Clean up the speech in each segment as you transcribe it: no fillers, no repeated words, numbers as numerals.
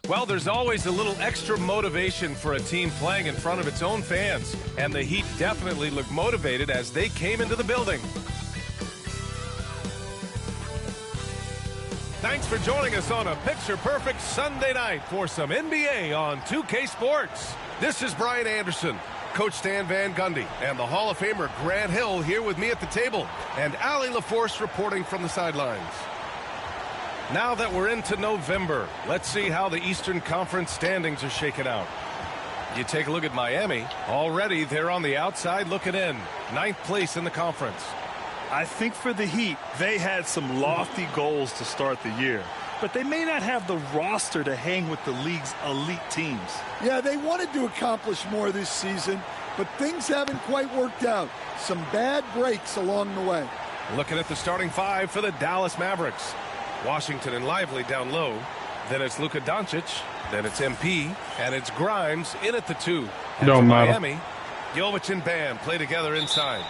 Well, there's always a little extra motivation for a team playing in front of its own fans, and the Heat definitely looked motivated as they came into the building. Thanks for joining us on a picture-perfect Sunday night for some NBA on 2K Sports. This is Brian Anderson, Coach Stan Van Gundy, and the Hall of Famer Grant Hill here with me at the table, and Allie LaForce reporting from the sidelines. Now that we're into November, let's see how the Eastern Conference standings are shaking out. You take a look at Miami. Already, they're on the outside looking in. 9th place in the conference. I think for the Heat, they had some lofty goals to start the year, but they may not have the roster to hang with the league's elite teams. Yeah, they wanted to accomplish more this season, but things haven't quite worked out. Some bad breaks along the way. Looking at the starting 5 for the Dallas Mavericks. Washington and Lively down low. Then it's Luka Doncic. Then it's MP. And it's Grimes in at the 2. And Don't matter. Miami, Jovic and Bam play together inside.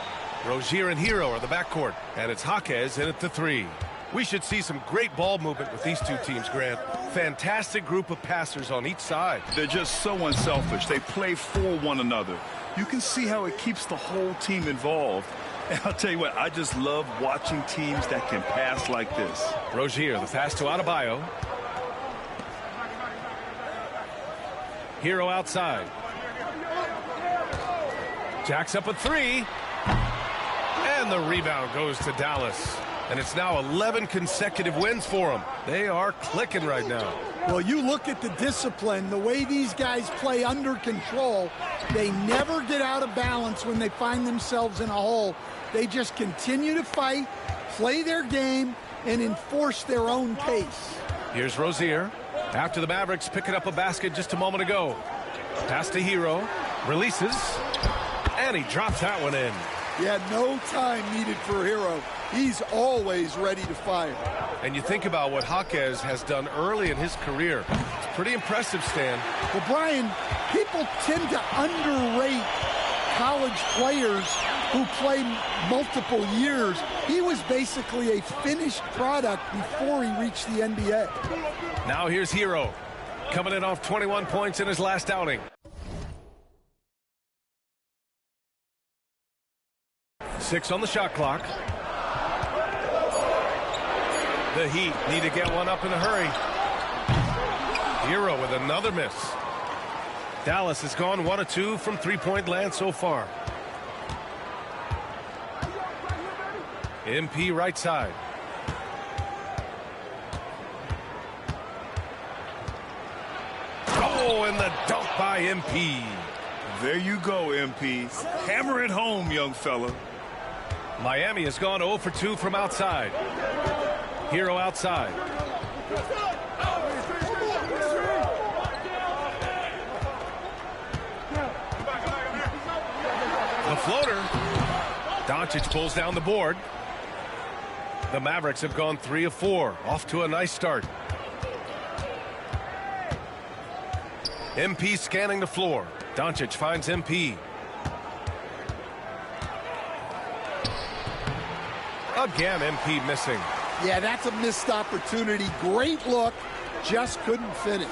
Rozier and Hero are the backcourt. And it's Jaquez in at the 3. We should see some great ball movement with these two teams, Grant. Fantastic group of passers on each side. They're just so unselfish. They play for one another. You can see how it keeps the whole team involved. And I'll tell you what, I just love watching teams that can pass like this. Rozier, the pass to Adebayo. Hero outside. Jacks up a 3. And the rebound goes to Dallas. And it's now 11 consecutive wins for them. They are clicking right now. Well, you look at the discipline, the way these guys play under control. They never get out of balance when they find themselves in a hole. They just continue to fight, play their game, and enforce their own pace. Here's Rozier. After the Mavericks picking up a basket just a moment ago. Pass to Hero. Releases. And he drops that one in. Yeah, no time needed for Hero. He's always ready to fire. And you think about what Jaquez has done early in his career. It's pretty impressive, Stan. Well, Brian, people tend to underrate college players who play multiple years. He was basically a finished product before he reached the NBA. Now here's Hero, coming in off 21 points in his last outing. 6 on the shot clock. The Heat need to get one up in a hurry. Hero with another miss. Dallas has gone 1 of 2 from three-point land so far. MP right side. Oh, and the dunk by MP. There you go, MP. Hammer it home, young fella. Miami has gone 0 for 2 from outside. Hero outside. The floater. Doncic pulls down the board. The Mavericks have gone 3 of 4. Off to a nice start. MP scanning the floor. Doncic finds MP. Again, MP missing. Yeah, that's a missed opportunity. Great look, just couldn't finish.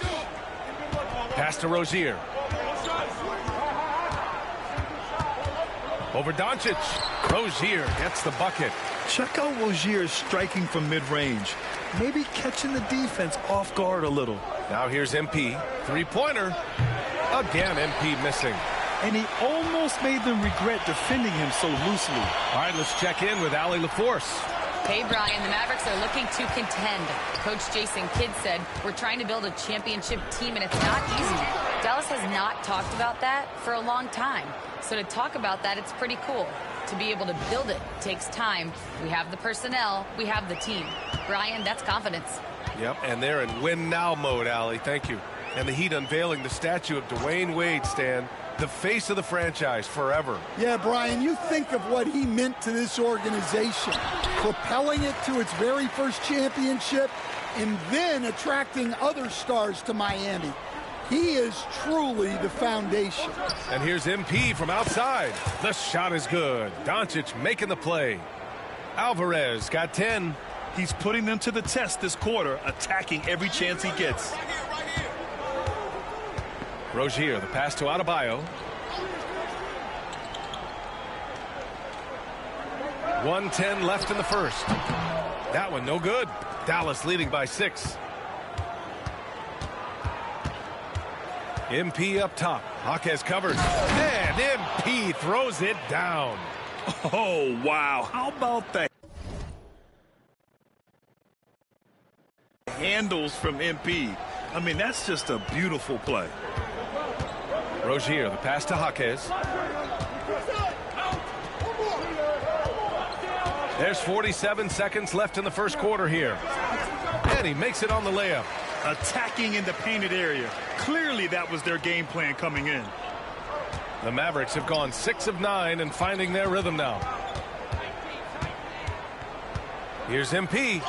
Pass to Rozier. Over Doncic. Rozier gets the bucket. Check out Rozier's striking from mid-range. Maybe catching the defense off guard a little. Now here's MP. Three-pointer. Again, MP missing. And he almost made them regret defending him so loosely. All right, let's check in with Allie LaForce. Hey, Brian, the Mavericks are looking to contend. Coach Jason Kidd said, we're trying to build a championship team, and it's not easy. Dallas has not talked about that for a long time. So to talk about that, it's pretty cool. To be able to build it takes time. We have the personnel. We have the team. Brian, that's confidence. Yep, and they're in win-now mode, Allie. Thank you. And the Heat unveiling the statue of Dwayne Wade, Stan. The face of the franchise forever. Yeah, Brian, you think of what he meant to this organization, propelling it to its very first championship, and then attracting other stars to Miami. He is truly the foundation. And here's MP from outside. The shot is good. Doncic making the play. Alvarez got 10. He's putting them to the test this quarter, attacking every chance he gets. Rozier, the pass to Adebayo. 1:10 left in the first. That one no good. Dallas leading by 6. MP up top. Jaquez covers. And MP throws it down. Oh, wow. How about that? Handles from MP. I mean, that's just a beautiful play. Rozier, the pass to Jaquez. There's 47 seconds left in the first quarter here. And he makes it on the layup. Attacking in the painted area. Clearly that was their game plan coming in. The Mavericks have gone 6 of 9 and finding their rhythm now. Here's MP.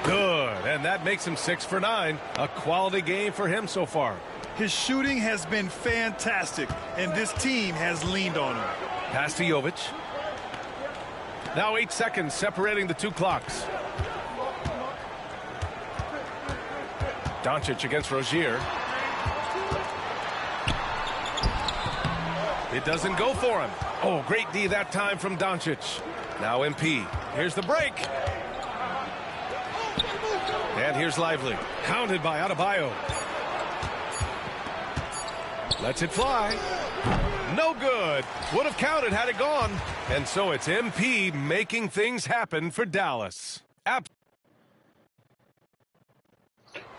Good, and that makes him 6 for 9. A quality game for him so far. His shooting has been fantastic, and this team has leaned on him. Pass to Jovic. Now 8 seconds separating the two clocks. Doncic against Rozier. It doesn't go for him. Oh, great D that time from Doncic. Now MP. Here's the break. And here's Lively. Counted by Adebayo. Lets it fly. No good. Would have counted had it gone. And so it's MP making things happen for Dallas.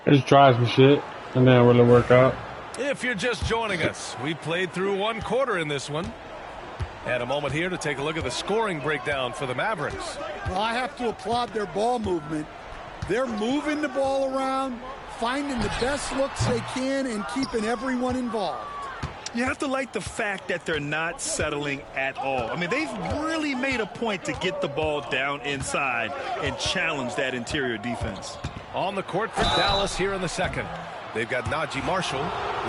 Just try some shit and then really work out. If you're just joining us, we played through 1 quarter in this one. And a moment here to take a look at the scoring breakdown for the Mavericks. Well, I have to applaud their ball movement. They're moving the ball around, finding the best looks they can, and keeping everyone involved. You have to like the fact that they're not settling at all. I mean, they've really made a point to get the ball down inside and challenge that interior defense. On the court for Dallas here in the second. They've got Najee Marshall.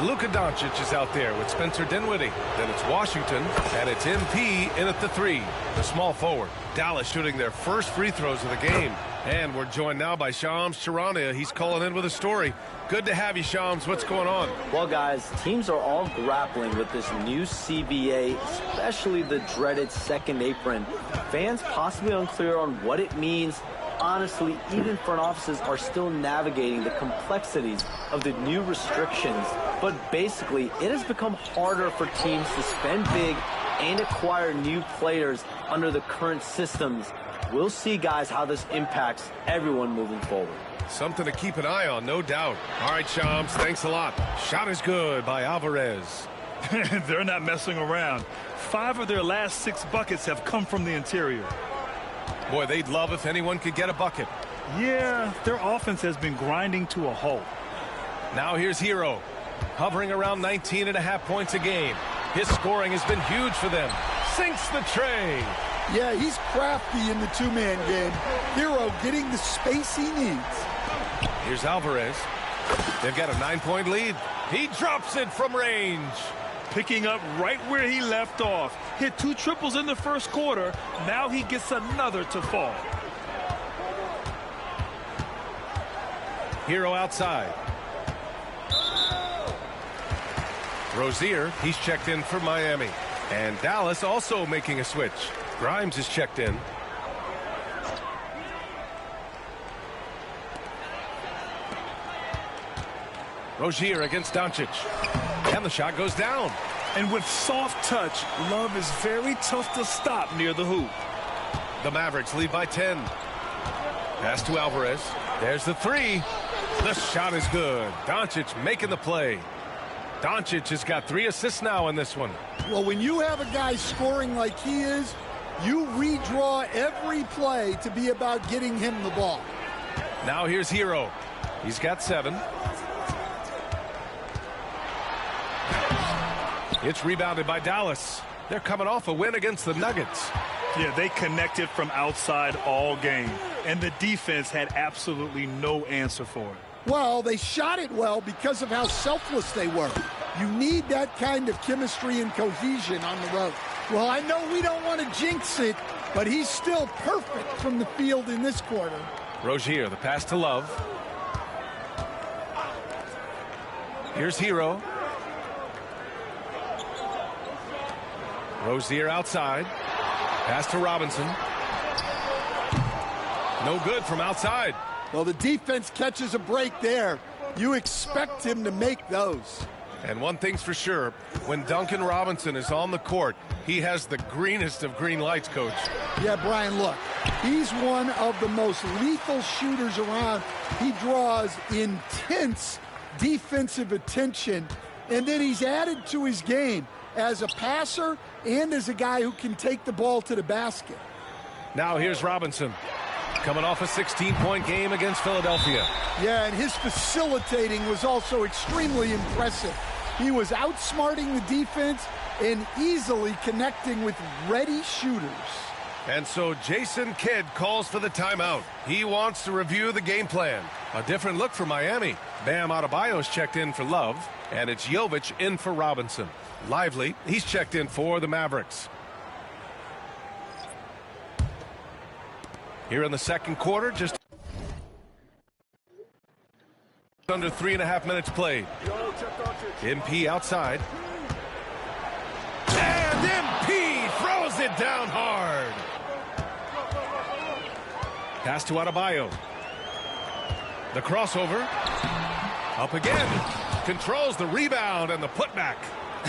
Luka Doncic is out there with Spencer Dinwiddie. Then it's Washington, and it's MP in at the 3. The small forward. Dallas shooting their first free throws of the game. And we're joined now by Shams Charania. He's calling in with a story. Good to have you, Shams. What's going on? Well, guys, teams are all grappling with this new CBA, especially the dreaded second apron. Fans possibly unclear on what it means. Honestly, even front offices are still navigating the complexities of the new restrictions. But basically, it has become harder for teams to spend big and acquire new players under the current systems. We'll see, guys, how this impacts everyone moving forward. Something to keep an eye on, no doubt. All right, Shams, thanks a lot. Shot is good by Alvarez. They're not messing around. 5 of their last 6 buckets have come from the interior. Boy, they'd love if anyone could get a bucket. Yeah, their offense has been grinding to a halt. Now here's Hero, hovering around 19.5 points a game. His scoring has been huge for them. Sinks the tray. Yeah, he's crafty in the two-man game. Hero getting the space he needs. Here's Alvarez. They've got a 9-point lead. He drops it from range. Picking up right where he left off. Hit 2 triples in the first quarter. Now he gets another to fall. Hero outside. Rozier, he's checked in for Miami. And Dallas also making a switch. Grimes is checked in. Rozier against Doncic. And the shot goes down. And with soft touch, Love is very tough to stop near the hoop. The Mavericks lead by 10. Pass to Alvarez. There's the 3. The shot is good. Doncic making the play. Doncic has got 3 assists now in this one. Well, when you have a guy scoring like he is, you redraw every play to be about getting him the ball. Now here's Hero. He's got 7. It's rebounded by Dallas. They're coming off a win against the Nuggets. Yeah, they connected from outside all game. And the defense had absolutely no answer for it. Well, they shot it well because of how selfless they were. You need that kind of chemistry and cohesion on the road. Well, I know we don't want to jinx it, but he's still perfect from the field in this quarter. Rozier, the pass to Love. Here's Hero. Rozier outside. Pass to Robinson. No good from outside. Well, the defense catches a break there. You expect him to make those. And one thing's for sure, when Duncan Robinson is on the court, he has the greenest of green lights, Coach. Yeah, Brian, look, he's one of the most lethal shooters around. He draws intense defensive attention, and then he's added to his game as a passer and as a guy who can take the ball to the basket. Now here's Robinson, coming off a 16-point game against Philadelphia. Yeah, and his facilitating was also extremely impressive. He was outsmarting the defense and easily connecting with ready shooters. And so Jason Kidd calls for the timeout. He wants to review the game plan. A different look for Miami. Bam Adebayo's checked in for Love, and it's Jovic in for Robinson. Lively, he's checked in for the Mavericks. Here in the second quarter, just under 3.5 minutes played. MP outside. And MP throws it down hard. Pass to Adebayo. The crossover. Up again. Controls the rebound and the putback.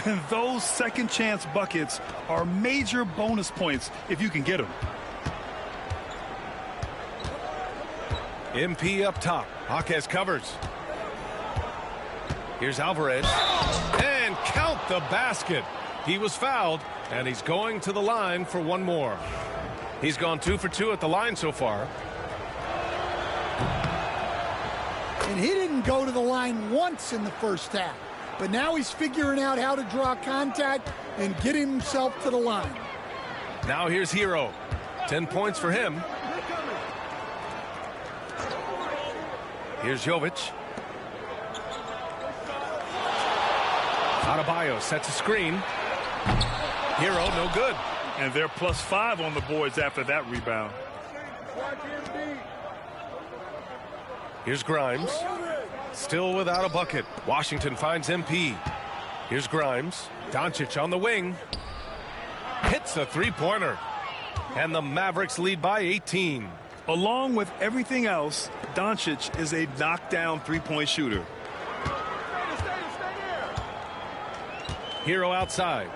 And those second chance buckets are major bonus points if you can get them. MP up top. Jaquez covers. Here's Alvarez. And count the basket. He was fouled, and he's going to the line for one more. He's gone 2 for 2 at the line so far. And he didn't go to the line once in the first half. But now he's figuring out how to draw contact and get himself to the line. Now here's Hero. 10 points for him. Here's Jovic. Adebayo sets a screen. Hero, no good. And they're +5 on the boards after that rebound. Here's Grimes. Still without a bucket. Washington finds MP. Here's Grimes. Doncic on the wing. Hits a three-pointer. And the Mavericks lead by 18. Along with everything else, Doncic is a knockdown three-point shooter. Hero outside.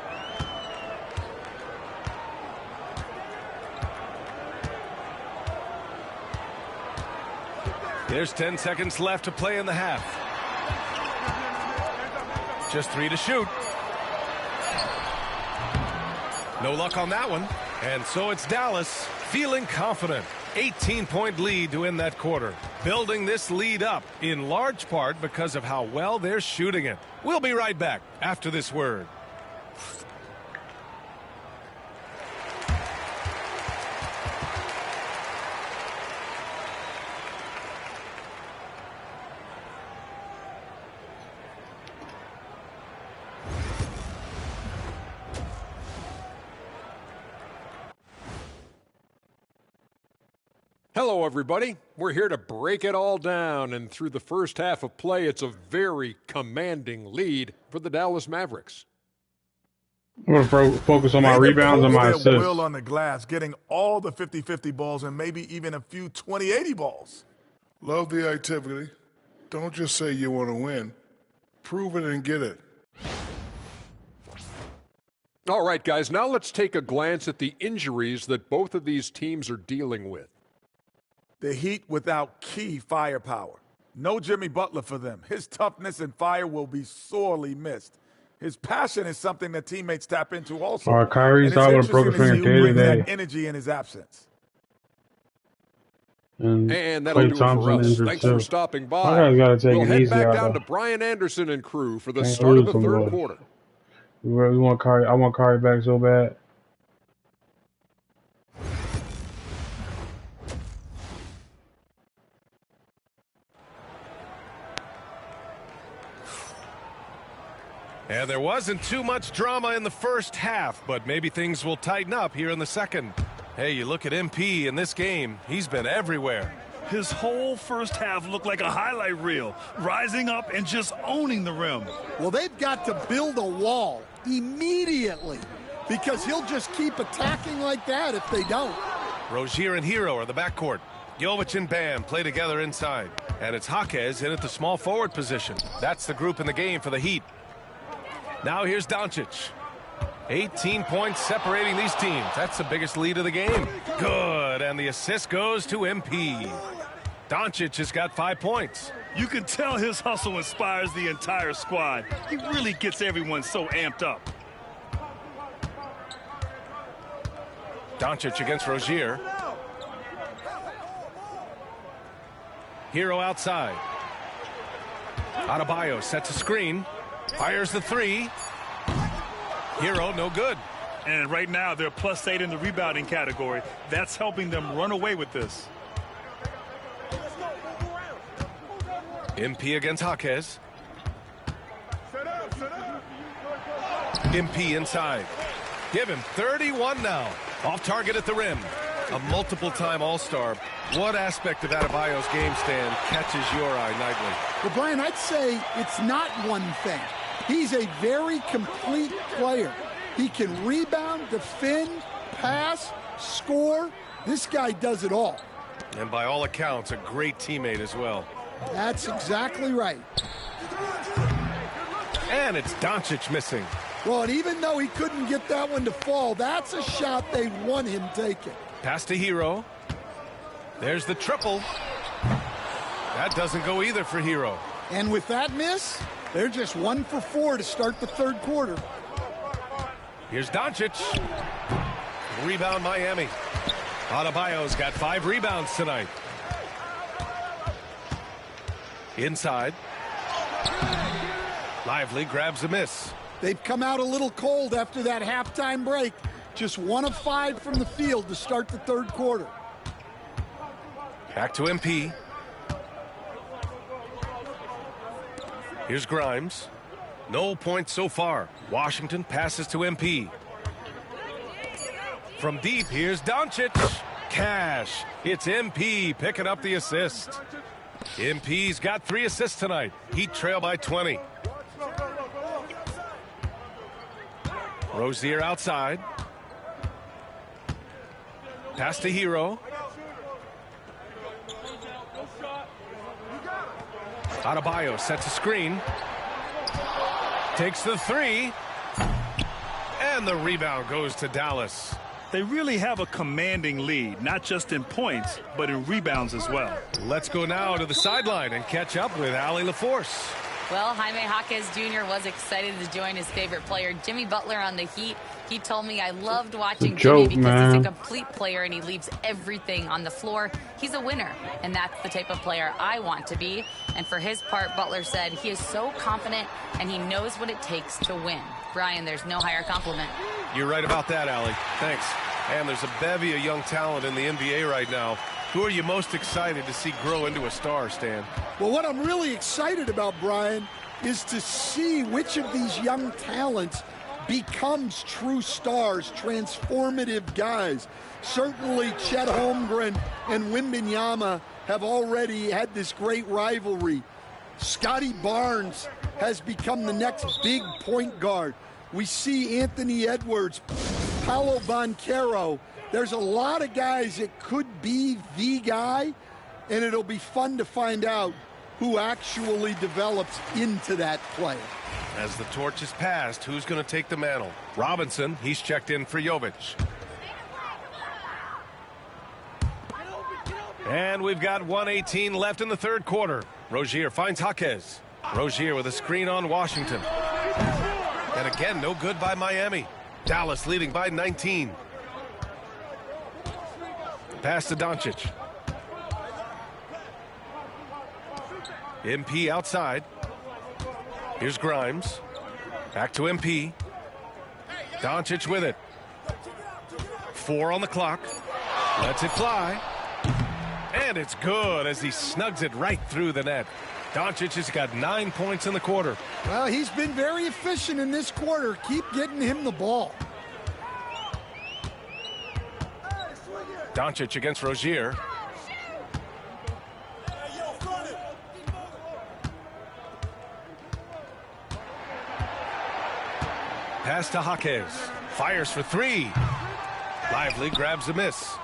There's 10 seconds left to play in the half. Just 3 to shoot. No luck on that one. And so it's Dallas feeling confident. 18-point lead to end that quarter. Building this lead up in large part because of how well they're shooting it. We'll be right back after this word. Hello, everybody. We're here to break it all down, and through the first half of play, it's a very commanding lead for the Dallas Mavericks. I'm going to focus on my rebounds and my assists. Will on the glass, getting all the 50-50 balls and maybe even a few 20-80 balls. Love the activity. Don't just say you want to win. Prove it and get it. All right, guys, now let's take a glance at the injuries that both of these teams are dealing with. The Heat without key firepower. No Jimmy Butler for them. His toughness and fire will be sorely missed. His passion is something that teammates tap into also. All right, Kyrie's out with a broken finger day to day. Energy in his absence. And that'll do it for us. Thanks for stopping by. We'll head back down to Brian Anderson and crew for the start of the third quarter. We want Kyrie. I want Kyrie back so bad. And there wasn't too much drama in the first half, but maybe things will tighten up here in the second. Hey, you look at MP in this game, he's been everywhere. His whole first half looked like a highlight reel, rising up and just owning the rim. Well, they've got to build a wall immediately. because he'll just keep attacking like that if they don't. Rozier and Hero are the backcourt. Jovic and Bam play together inside. And it's Jaquez in at the small forward position. That's the group in the game for the Heat. Now here's Doncic. 18 points separating these teams. That's the biggest lead of the game. Good, and the assist goes to MP. Doncic has got 5 points. You can tell his hustle inspires the entire squad. He really gets everyone so amped up. Doncic against Rozier. Hero outside. Adebayo sets a screen. Fires the three. Hero, no good. And right now, they're +8 in the rebounding category. That's helping them run away with this. MP against Jaquez. MP inside. Give him 31 now. Off target at the rim. A multiple-time All-Star. What aspect of Adebayo's game, Stan, catches your eye nightly? Well, Brian, I'd say it's not one thing. He's a very complete player. He can rebound, defend, pass, score. This guy does it all. And by all accounts, a great teammate as well. That's exactly right. And it's Doncic missing. Well, and even though he couldn't get that one to fall, that's a shot they want him taking. Pass to Hero. There's the triple. That doesn't go either for Hero. And with that miss, they're just 1 for 4 to start the third quarter. Here's Doncic. Rebound Miami. Adebayo's got 5 rebounds tonight. Inside. Lively grabs a miss. They've come out a little cold after that halftime break. Just 1 of 5 from the field to start the third quarter. Back to MP. Here's Grimes. No points so far. Washington passes to MP. From deep, here's Doncic. Cash. It's MP picking up the assist. MP's got 3 assists tonight. Heat trail by 20. Rozier outside. Pass to Hero. Adebayo sets a screen. Takes the 3. And the rebound goes to Dallas. They really have a commanding lead, not just in points, but in rebounds as well. Let's go now to the sideline and catch up with Allie LaForce. Well, Jaime Jaquez Jr. was excited to join his favorite player, Jimmy Butler, on the Heat. He told me, I loved watching Jimmy because he's a complete player and he leaves everything on the floor. He's a winner, and that's the type of player I want to be. And for his part, Butler said he is so confident and he knows what it takes to win. Brian, there's no higher compliment. You're right about that, Allie. Thanks. And there's a bevy of young talent in the NBA right now. Who are you most excited to see grow into a star, Stan? Well, what I'm really excited about, Brian, is to see which of these young talents becomes true stars, transformative guys. Certainly Chet Holmgren and Wembanyama have already had this great rivalry. Scotty Barnes has become the next big point guard. We see Anthony Edwards, Paolo Banchero. There's a lot of guys that could be the guy, and it'll be fun to find out who actually develops into that player. As the torch is passed, who's going to take the mantle? Robinson, he's checked in for Jovic. And we've got 1:18 left in the third quarter. Rozier finds Jaquez. Rozier with a screen on Washington. And again, no good by Miami. Dallas leading by 19. Pass to Doncic. MP outside. Here's Grimes. Back to MP. Doncic with it. 4 on the clock. Lets it fly. And it's good as he snugs it right through the net. Doncic has got 9 points in the quarter. Well, he's been very efficient in this quarter. Keep getting him the ball. Doncic against Rozier. Pass to Jaquez. Fires for three. Lively grabs a miss.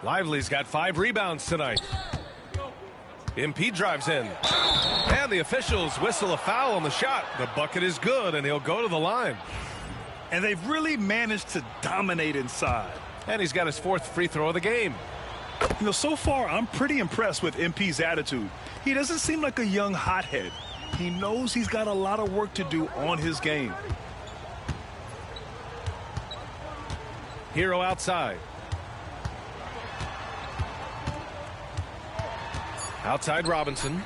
Lively's got 5 rebounds tonight. MP drives in. And the officials whistle a foul on the shot. The bucket is good, and he'll go to the line. And they've really managed to dominate inside. And he's got his 4th free throw of the game. You know, so far, I'm pretty impressed with MP's attitude. He doesn't seem like a young hothead. He knows he's got a lot of work to do on his game. Hero outside. Outside Robinson.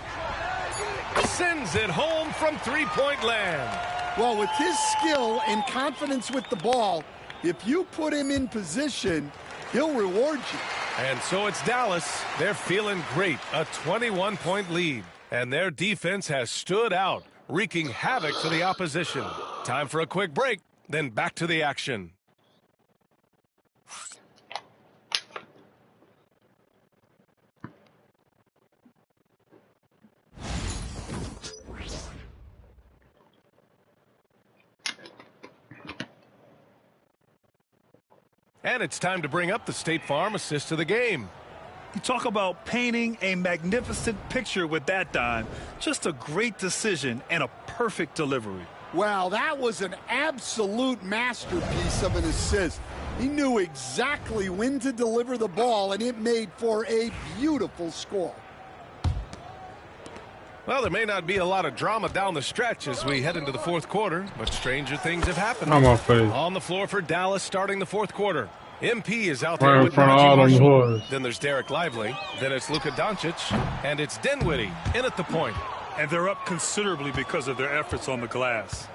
Sends it home from three-point land. Well, with his skill and confidence with the ball, if you put him in position, he'll reward you. And so it's Dallas. They're feeling great. A 21-point lead. And their defense has stood out, wreaking havoc for the opposition. Time for a quick break, then back to the action. And it's time to bring up the State Farm assist of the game. You talk about painting a magnificent picture with that dime. Just a great decision and a perfect delivery. Well, that was an absolute masterpiece of an assist. He knew exactly when to deliver the ball, and it made for a beautiful score. Well, there may not be a lot of drama down the stretch as we head into the 4th quarter, but stranger things have happened. I'm off face. On the floor for Dallas starting the 4th quarter. MP is out Right there in with front of all them boys. Then there's Derek Lively. Then it's Luka Doncic. And it's Dinwiddie in at the point. And they're up considerably because of their efforts on the glass.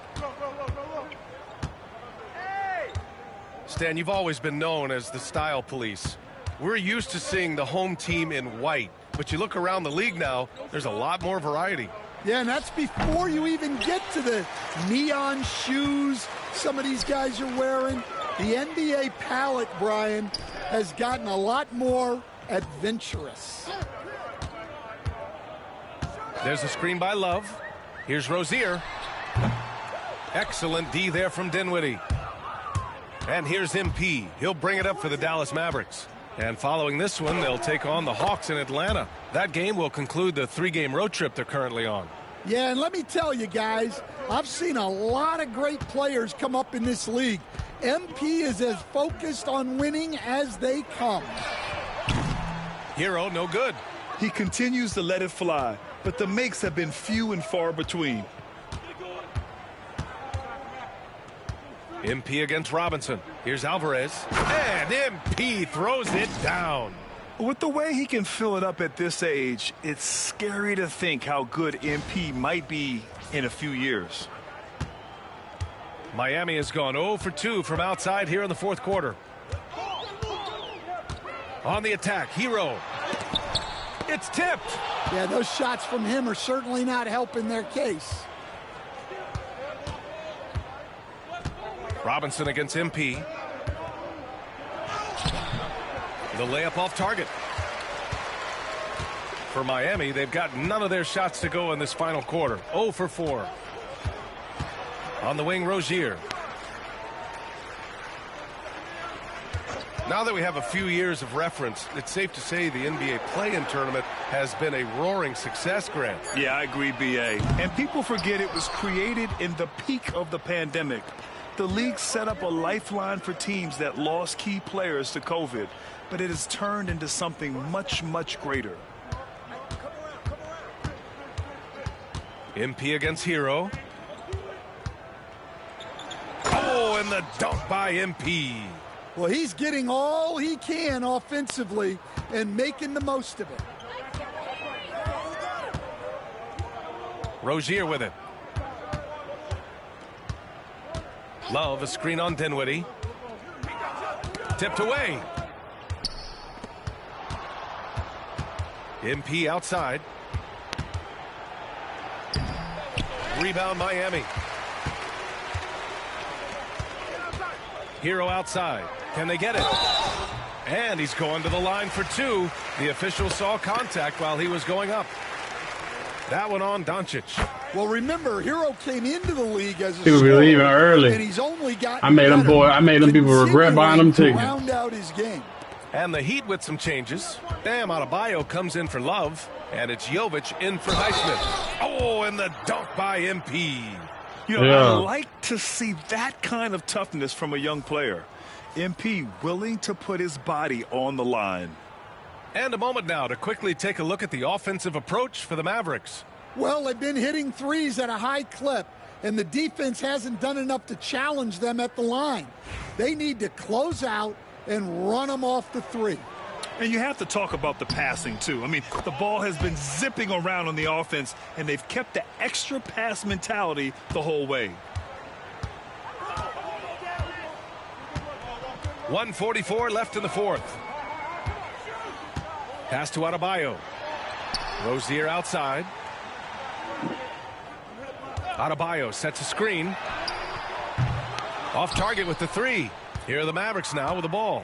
Stan, you've always been known as the style police. We're used to seeing the home team in white. But you look around the league now, there's a lot more variety. Yeah, and that's before you even get to the neon shoes some of these guys are wearing. The NBA palette, Brian, has gotten a lot more adventurous. There's a screen by Love. Here's Rozier. Excellent D there from Dinwiddie. And here's MP. He'll bring it up for the Dallas Mavericks. And following this one, they'll take on the Hawks in Atlanta. That game will conclude the 3-game road trip they're currently on. Yeah, and let me tell you guys, I've seen a lot of great players come up in this league. MP is as focused on winning as they come. Hero, no good. He continues to let it fly, but the makes have been few and far between. MP against Robinson. Here's Alvarez. And MP throws it down. With the way he can fill it up at this age, it's scary to think how good MP might be in a few years. Miami has gone 0 for 2 from outside here in the 4th quarter. On the attack, Hero. It's tipped. Yeah, those shots from him are certainly not helping their case. Robinson against MP. The layup off target. For Miami, they've got none of their shots to go in this final quarter. 0 for 4. On the wing, Rozier. Now that we have a few years of reference, it's safe to say the NBA play-in tournament has been a roaring success, Grant. Yeah, I agree, BA. And people forget it was created in the peak of the pandemic. The league set up a lifeline for teams that lost key players to COVID, but it has turned into something much, much greater. MP against Hero. Oh, and the dunk by MP. Well, he's getting all he can offensively and making the most of it. Rozier with it. Love, a screen on Dinwiddie. Tipped away. MP outside. Rebound Miami. Hero outside. Can they get it? And he's going to the line for 2. The official saw contact while he was going up. That one on Doncic. Well, remember, Hero came into the league as a He would be scorer, leaving early. and he's only gotten I made them people regret buying them continuing to tickets. round out his game. And the Heat with some changes. Bam Adebayo comes in for Love, and it's Jovic in for Highsmith. Oh, and the dunk by MP. You know, Yeah. I like to see that kind of toughness from a young player. MP willing to put his body on the line. And a moment now to quickly take a look at the offensive approach for the Mavericks. Well, they've been hitting threes at a high clip, and the defense hasn't done enough to challenge them at the line. They need to close out and run them off the three. And you have to talk about the passing, too. I mean, the ball has been zipping around on the offense, and they've kept the extra pass mentality the whole way. 1:44 left in the fourth. Pass to Adebayo. Rozier outside. Adebayo sets a screen. Off target with the three. Here are the Mavericks now with the ball.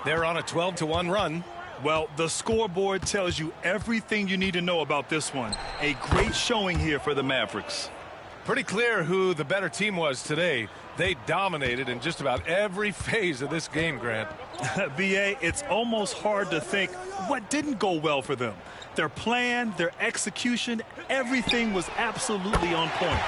They're on a 12-1 run. Well, the scoreboard tells you everything you need to know about this one. A great showing here for the Mavericks. Pretty clear who the better team was today. They dominated in just about every phase of this game, Grant. BA, it's almost hard to think what didn't go well for them. Their plan, their execution, everything was absolutely on point.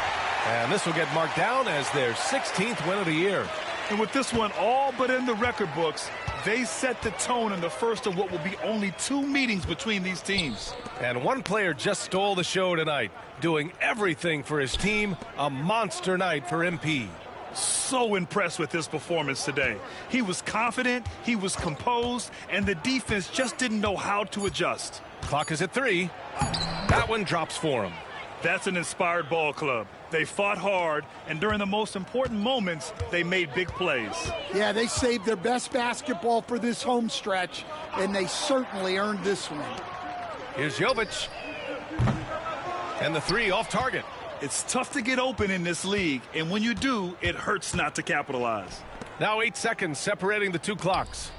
And this will get marked down as their 16th win of the year. And with this one all but in the record books, they set the tone in the first of what will be only 2 meetings between these teams. And one player just stole the show tonight, doing everything for his team. A monster night for MP. So impressed with his performance today. He was confident, he was composed, and the defense just didn't know how to adjust. Clock is at 3. That one drops for him. That's an inspired ball club. They fought hard, and during the most important moments, they made big plays. Yeah, they saved their best basketball for this home stretch, and they certainly earned this one. Here's Jovic. And the three off target. It's tough to get open in this league, and when you do, it hurts not to capitalize. Now 8 seconds separating the 2 clocks.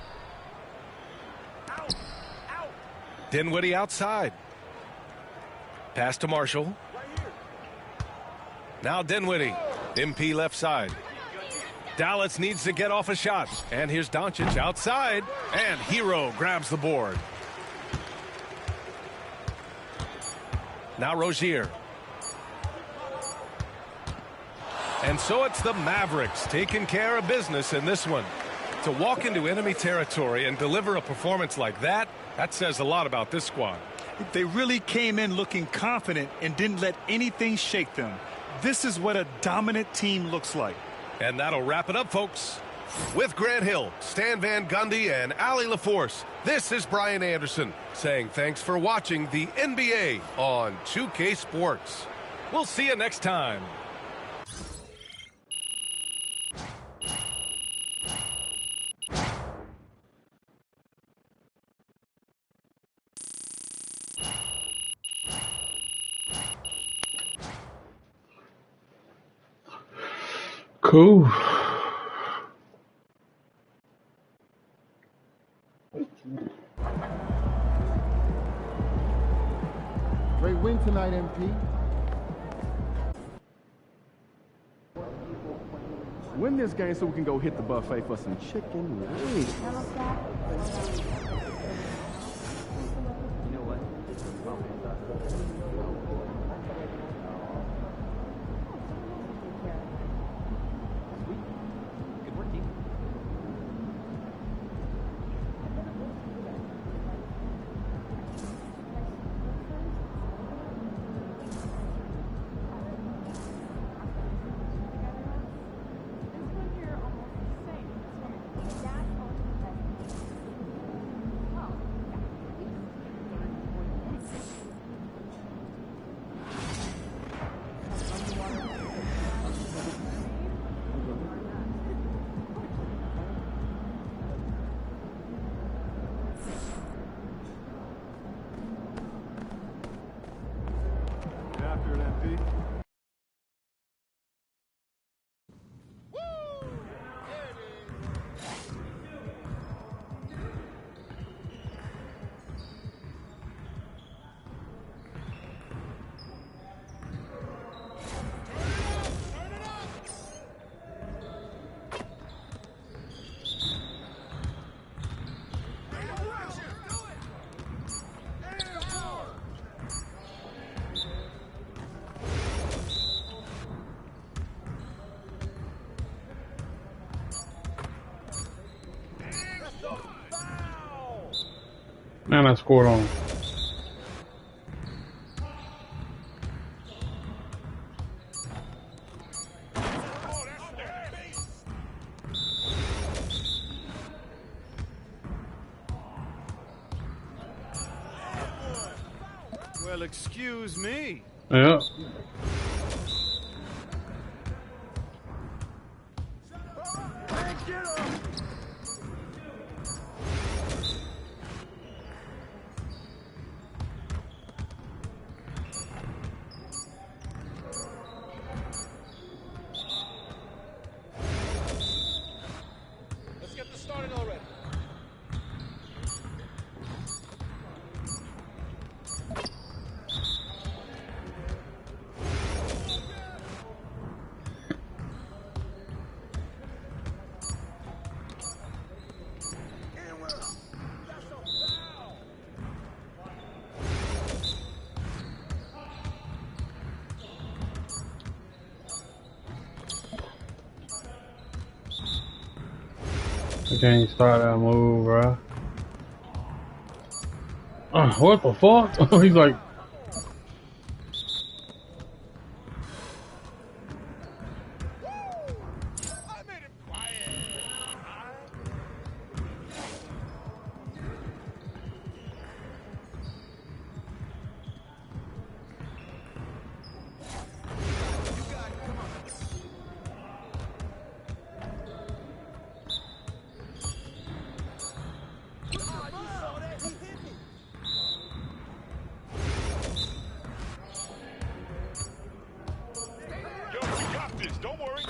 Dinwiddie outside. Pass to Marshall. Now Dinwiddie. MP left side. Dallas needs to get off a shot. And here's Doncic outside. And Hero grabs the board. Now Rozier. And so it's the Mavericks taking care of business in this one. To walk into enemy territory and deliver a performance like that, that says a lot about this squad. They really came in looking confident and didn't let anything shake them. This is what a dominant team looks like. And that'll wrap it up, folks. With Grant Hill, Stan Van Gundy, and Allie LaForce, this is Brian Anderson saying thanks for watching the NBA on 2K Sports. We'll see you next time. Cool. Great win tonight, MP. Win this game so we can go hit the buffet for some chicken wings. Man, I scored on. Well, excuse me. Yeah. Let's get this started already. I can't start that move, bro. What the fuck? He's like, Don't worry.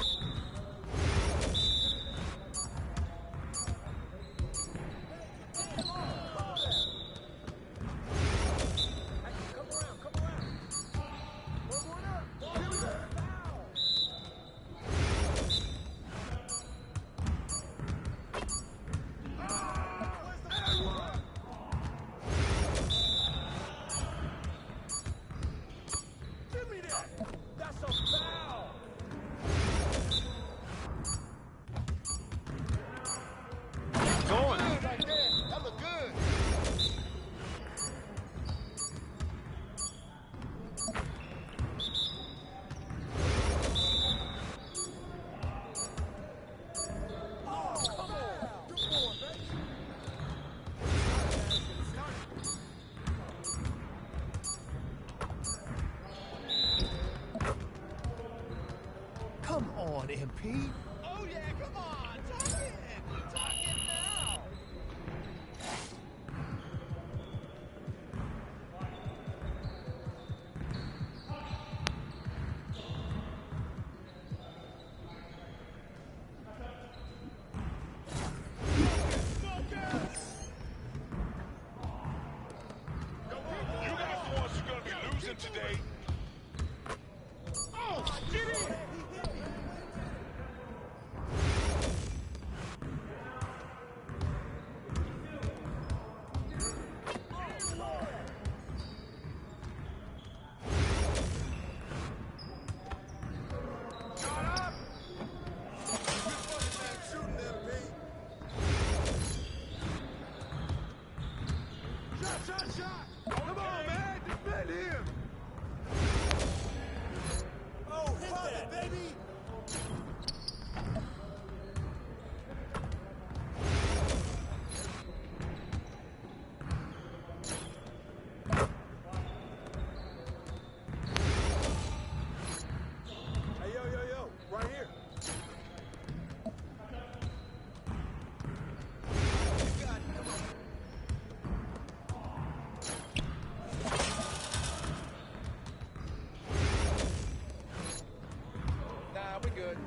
Come on, MP. Oh, yeah, come on. Talk it. Talk it now. You guys the ones who are going to be losing today. Oh, get in. Shot! Come on, man! Defend him! Oh, hit that, baby! Hey, yo, right here. Nah, we good.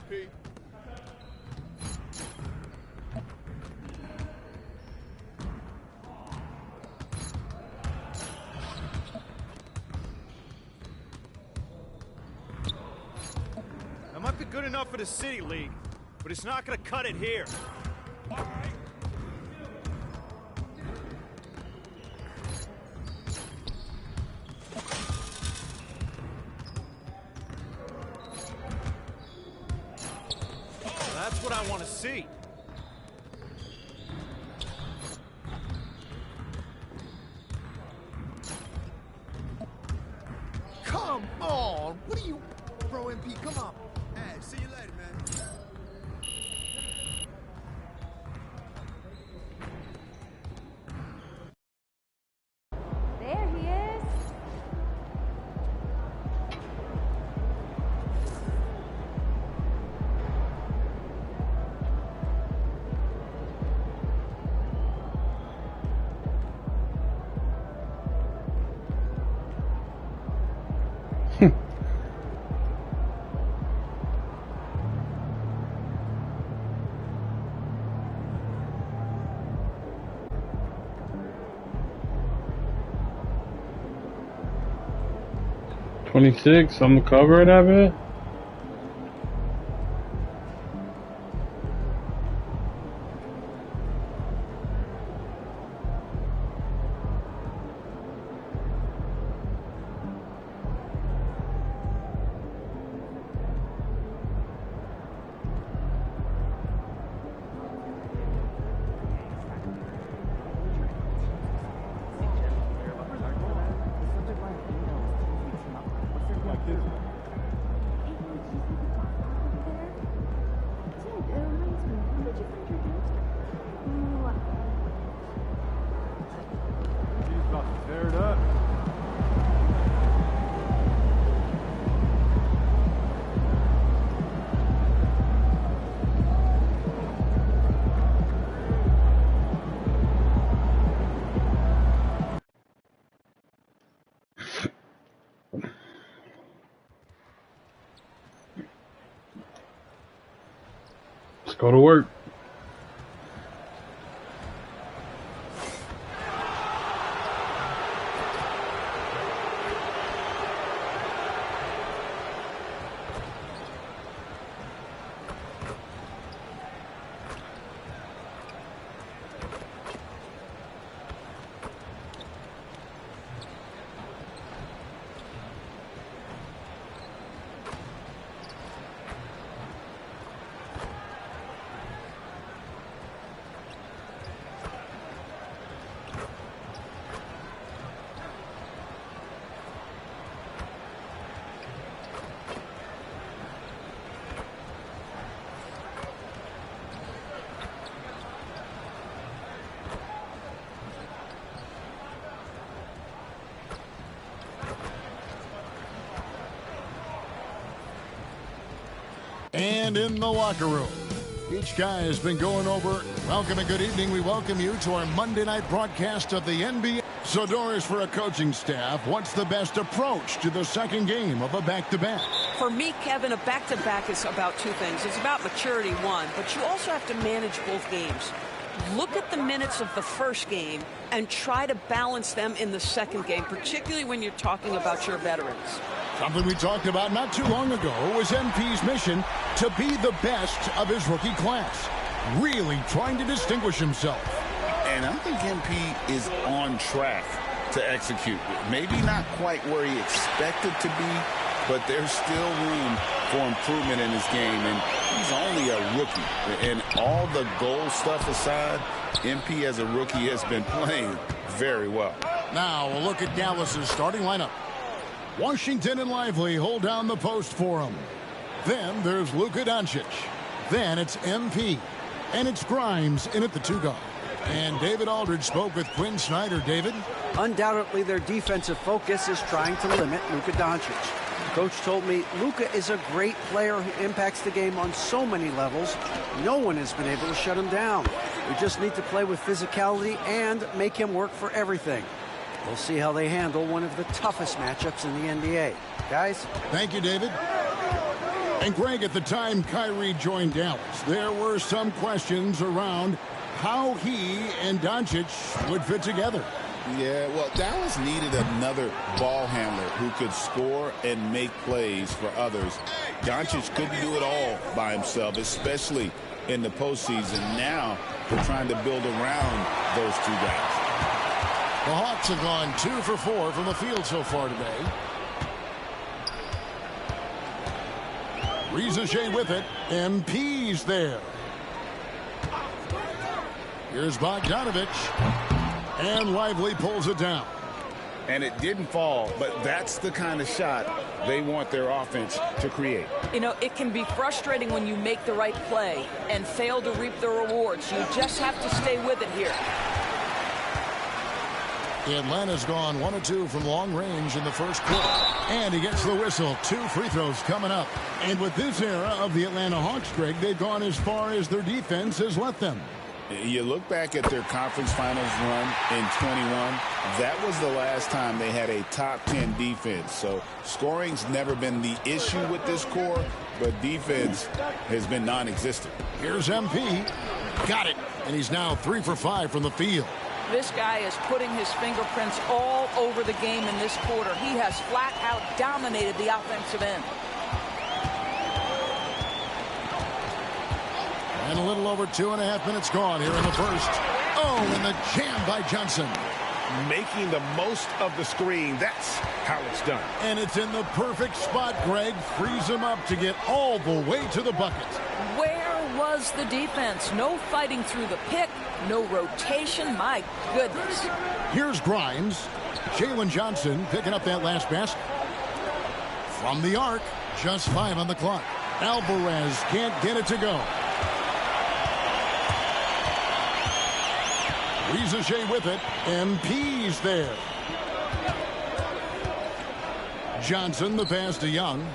MP. That might be good enough for the City League, but it's not going to cut it here. All right. That's what I want to see. Come on. What are you, bro, MP? Come on. Hey, see you later, man. There he is. $26 on the cover of that bit. Tear it up. Let's go to work. And in the locker room, each guy has been going over. Welcome and good evening. We welcome you to our Monday night broadcast of the NBA. So, Doris, for a coaching staff, what's the best approach to the second game of a back-to-back? For me, Kevin, a back-to-back is about two things. It's about maturity, one, but you also have to manage both games. Look at the minutes of the first game and try to balance them in the second game, particularly when you're talking about your veterans. Something we talked about not too long ago was MP's mission to be the best of his rookie class, really trying to distinguish himself. And I think MP is on track to execute. Maybe not quite where he expected to be, but there's still room for improvement in his game, and he's only a rookie. And all the goal stuff aside, MP as a rookie has been playing very well. Now we'll look at Dallas's starting lineup. Washington and Lively hold down the post for him. Then there's Luka Doncic. Then it's MP. And it's Grimes in at the two guard. And David Aldridge spoke with Quinn Snyder. David? Undoubtedly, their defensive focus is trying to limit Luka Doncic. Coach told me Luka is a great player who impacts the game on so many levels. No one has been able to shut him down. We just need to play with physicality and make him work for everything. We'll see how they handle one of the toughest matchups in the NBA. Guys? Thank you, David. And Greg, at the time Kyrie joined Dallas, there were some questions around how he and Doncic would fit together. Yeah, well, Dallas needed another ball handler who could score and make plays for others. Doncic couldn't do it all by himself, especially in the postseason. Now they're trying to build around those two guys. The Hawks have gone 2 for 4 from the field so far today. Reza Shea with it. MP's there. Here's Bogdanovich. And Lively pulls it down. And it didn't fall, but that's the kind of shot they want their offense to create. You know, it can be frustrating when you make the right play and fail to reap the rewards. You just have to stay with it here. Atlanta's gone 1 of 2 from long range in the first quarter. And he gets the whistle. 2 free throws coming up. And with this era of the Atlanta Hawks, Greg, they've gone as far as their defense has let them. You look back at their conference finals run in 21, that was the last time they had a top 10 defense. So scoring's never been the issue with this core, but defense has been non-existent. Here's MP. Got it. And he's now 3 for 5 from the field. This guy is putting his fingerprints all over the game in this quarter. He has flat out dominated the offensive end. And a little over 2.5 minutes gone here in the first. Oh, and the jam by Johnson. Making the most of the screen. That's how it's done. And it's in the perfect spot, Greg. Frees him up to get all the way to the bucket. Where was the defense? No fighting through the pick. No rotation. My goodness. Here's Grimes. Jalen Johnson picking up that last basket. From the arc. Just 5 on the clock. Alvarez can't get it to go. Reza Shea with it. MP's there. Johnson, the pass to Young.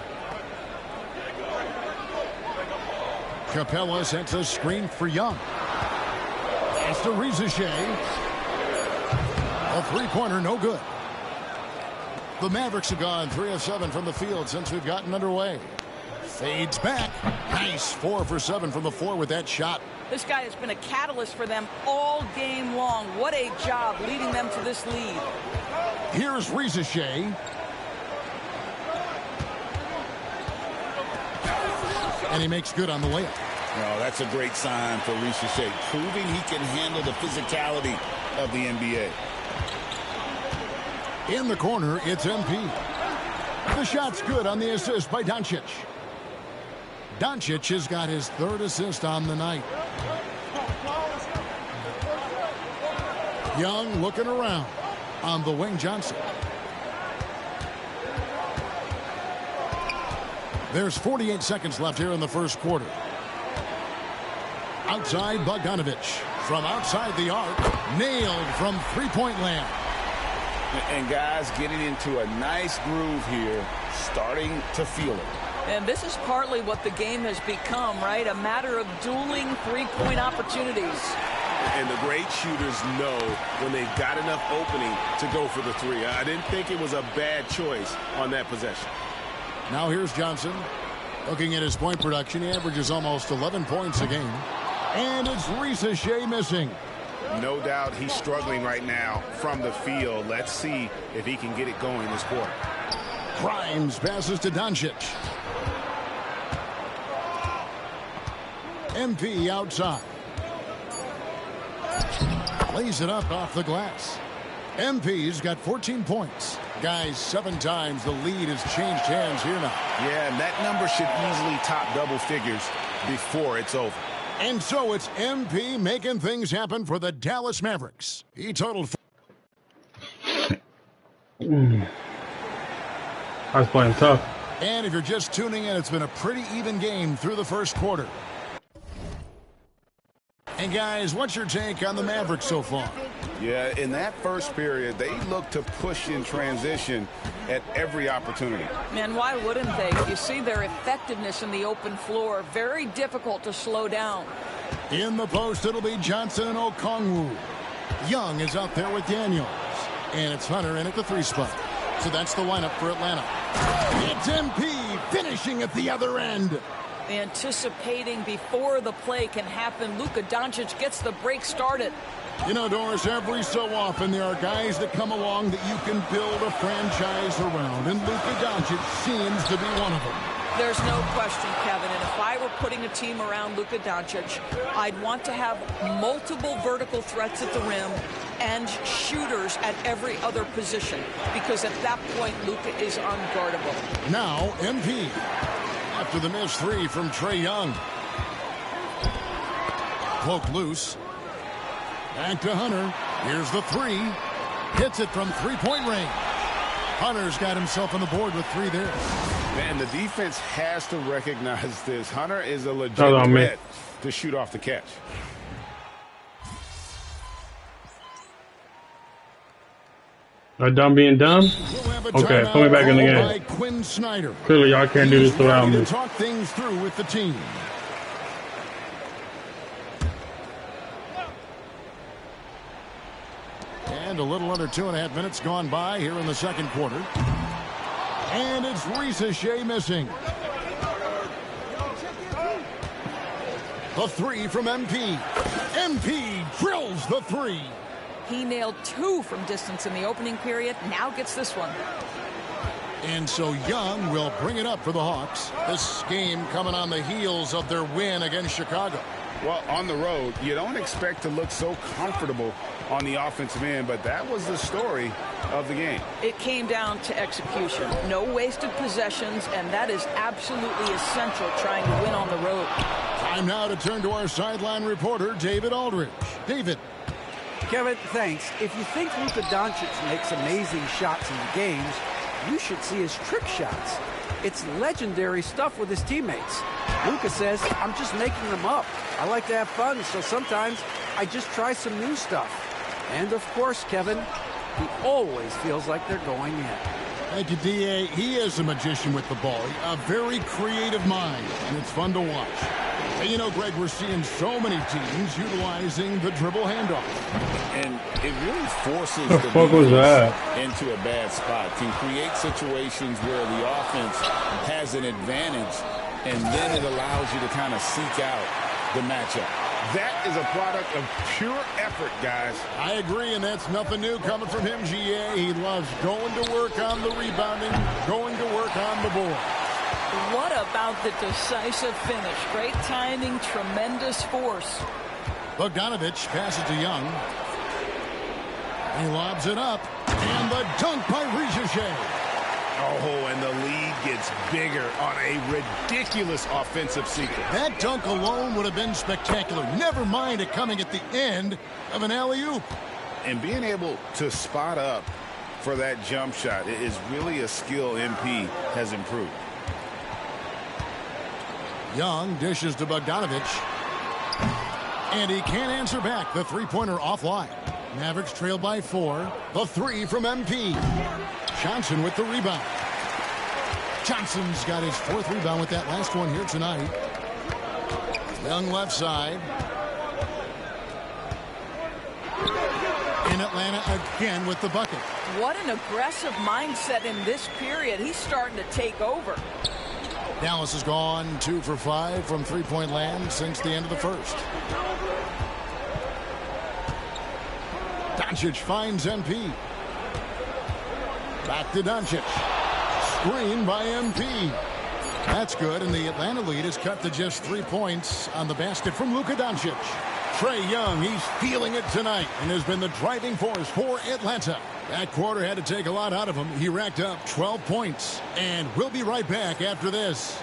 Capella sets a screen for Young. It's to Reza Shea. A three-pointer, no good. The Mavericks have gone 3 of 7 from the field since we've gotten underway. Fades back. Nice 4 for 7 from the floor with that shot. This guy has been a catalyst for them all game long. What a job leading them to this lead. Here's Reza Shea. And he makes good on the layup. Oh, that's a great sign for Reza Shea, proving he can handle the physicality of the NBA. In the corner, it's MP. The shot's good on the assist by Doncic. Doncic has got his 3rd assist on the night. Young looking around on the wing. Johnson. There's 48 seconds left here in the first quarter. Outside Bogdanovich. From outside the arc. Nailed from three-point land. And guys getting into a nice groove here. Starting to feel it. And this is partly what the game has become, right? A matter of dueling three-point opportunities. And the great shooters know when they've got enough opening to go for the three. I didn't think it was a bad choice on that possession. Now here's Johnson. Looking at his point production, he averages almost 11 points a game. And it's Reza Shea missing. No doubt he's struggling right now from the field. Let's see if he can get it going this quarter. Grimes passes to Doncic. MP outside. Lays it up off the glass. MP's got 14 points. Guys, 7 times the lead has changed hands here now. Yeah, and that number should easily top double figures before it's over. And so it's MP making things happen for the Dallas Mavericks. He totaled. I was playing tough. And if you're just tuning in, it's been a pretty even game through the first quarter. And guys, what's your take on the Mavericks so far? Yeah, in that first period, they looked to push in transition at every opportunity. Man, why wouldn't they? You see their effectiveness in the open floor. Very difficult to slow down. In the post, it'll be Johnson and Okongwu. Young is out there with Daniels. And it's Hunter in at the 3 spot. So that's the lineup for Atlanta. It's MP finishing at the other end. Anticipating before the play can happen, Luka Doncic gets the break started. You know, Doris, every so often there are guys that come along that you can build a franchise around, and Luka Doncic seems to be one of them. There's no question, Kevin, and if I were putting a team around Luka Doncic, I'd want to have multiple vertical threats at the rim and shooters at every other position, because at that point, Luka is unguardable. Now, MP. After the missed three from Trae Young. Poked loose. Back to Hunter. Here's the three. Hits it from three-point range. Hunter's got himself on the board with three there. Man, the defense has to recognize this. Hunter is a legit threat to shoot off the catch. Are done being dumb? Okay, put me back in the game. Quinn Snyder. Clearly, y'all can't do this without me. Talk things through with the team. And a little under 2.5 minutes gone by here in the second quarter. And it's Reese Shea missing. The three from MP. MP drills the three. He nailed two from distance in the opening period, now gets this one. And so Young will bring it up for the Hawks. This game coming on the heels of their win against Chicago. Well, on the road, you don't expect to look so comfortable on the offensive end, but that was the story of the game. It came down to execution. No wasted possessions, and that is absolutely essential trying to win on the road. Time now to turn to our sideline reporter, David Aldridge. David. Kevin, thanks. If you think Luka Doncic makes amazing shots in the games, you should see his trick shots. It's legendary stuff with his teammates. Luka says, I'm just making them up. I like to have fun, so sometimes I just try some new stuff. And of course, Kevin, he always feels like they're going in. Thank you, D.A. He is a magician with the ball. A very creative mind, and it's fun to watch. And you know, Greg, we're seeing so many teams utilizing the dribble handoff. And it really forces the defense into a bad spot. Can create situations where the offense has an advantage, and then it allows you to kind of seek out the matchup. That is a product of pure effort, guys. I agree, and that's nothing new coming from him, G.A. He loves going to work on the rebounding, going to work on the board. What about the decisive finish? Great timing, tremendous force. Bogdanovich passes to Young. He lobs it up, and the dunk by Shea. Oh, and the lead gets bigger on a ridiculous offensive sequence. That dunk alone would have been spectacular. Never mind it coming at the end of an alley-oop. And being able to spot up for that jump shot is really a skill MP has improved. Young dishes to Bogdanovich. And he can't answer back. The three-pointer offline. Mavericks trail by 4. The three from MP. Johnson with the rebound. Johnson's got his 4th rebound with that last one here tonight. Young left side. In Atlanta again with the bucket. What an aggressive mindset in this period. He's starting to take over. Dallas has gone 2 for 5 from three-point land since the end of the first. Doncic finds MP. Back to Doncic. Screen by MP. That's good, and the Atlanta lead is cut to just 3 points on the basket from Luka Doncic. Trae Young, he's feeling it tonight and has been the driving force for Atlanta. That quarter had to take a lot out of him. He racked up 12 points, and we'll be right back after this.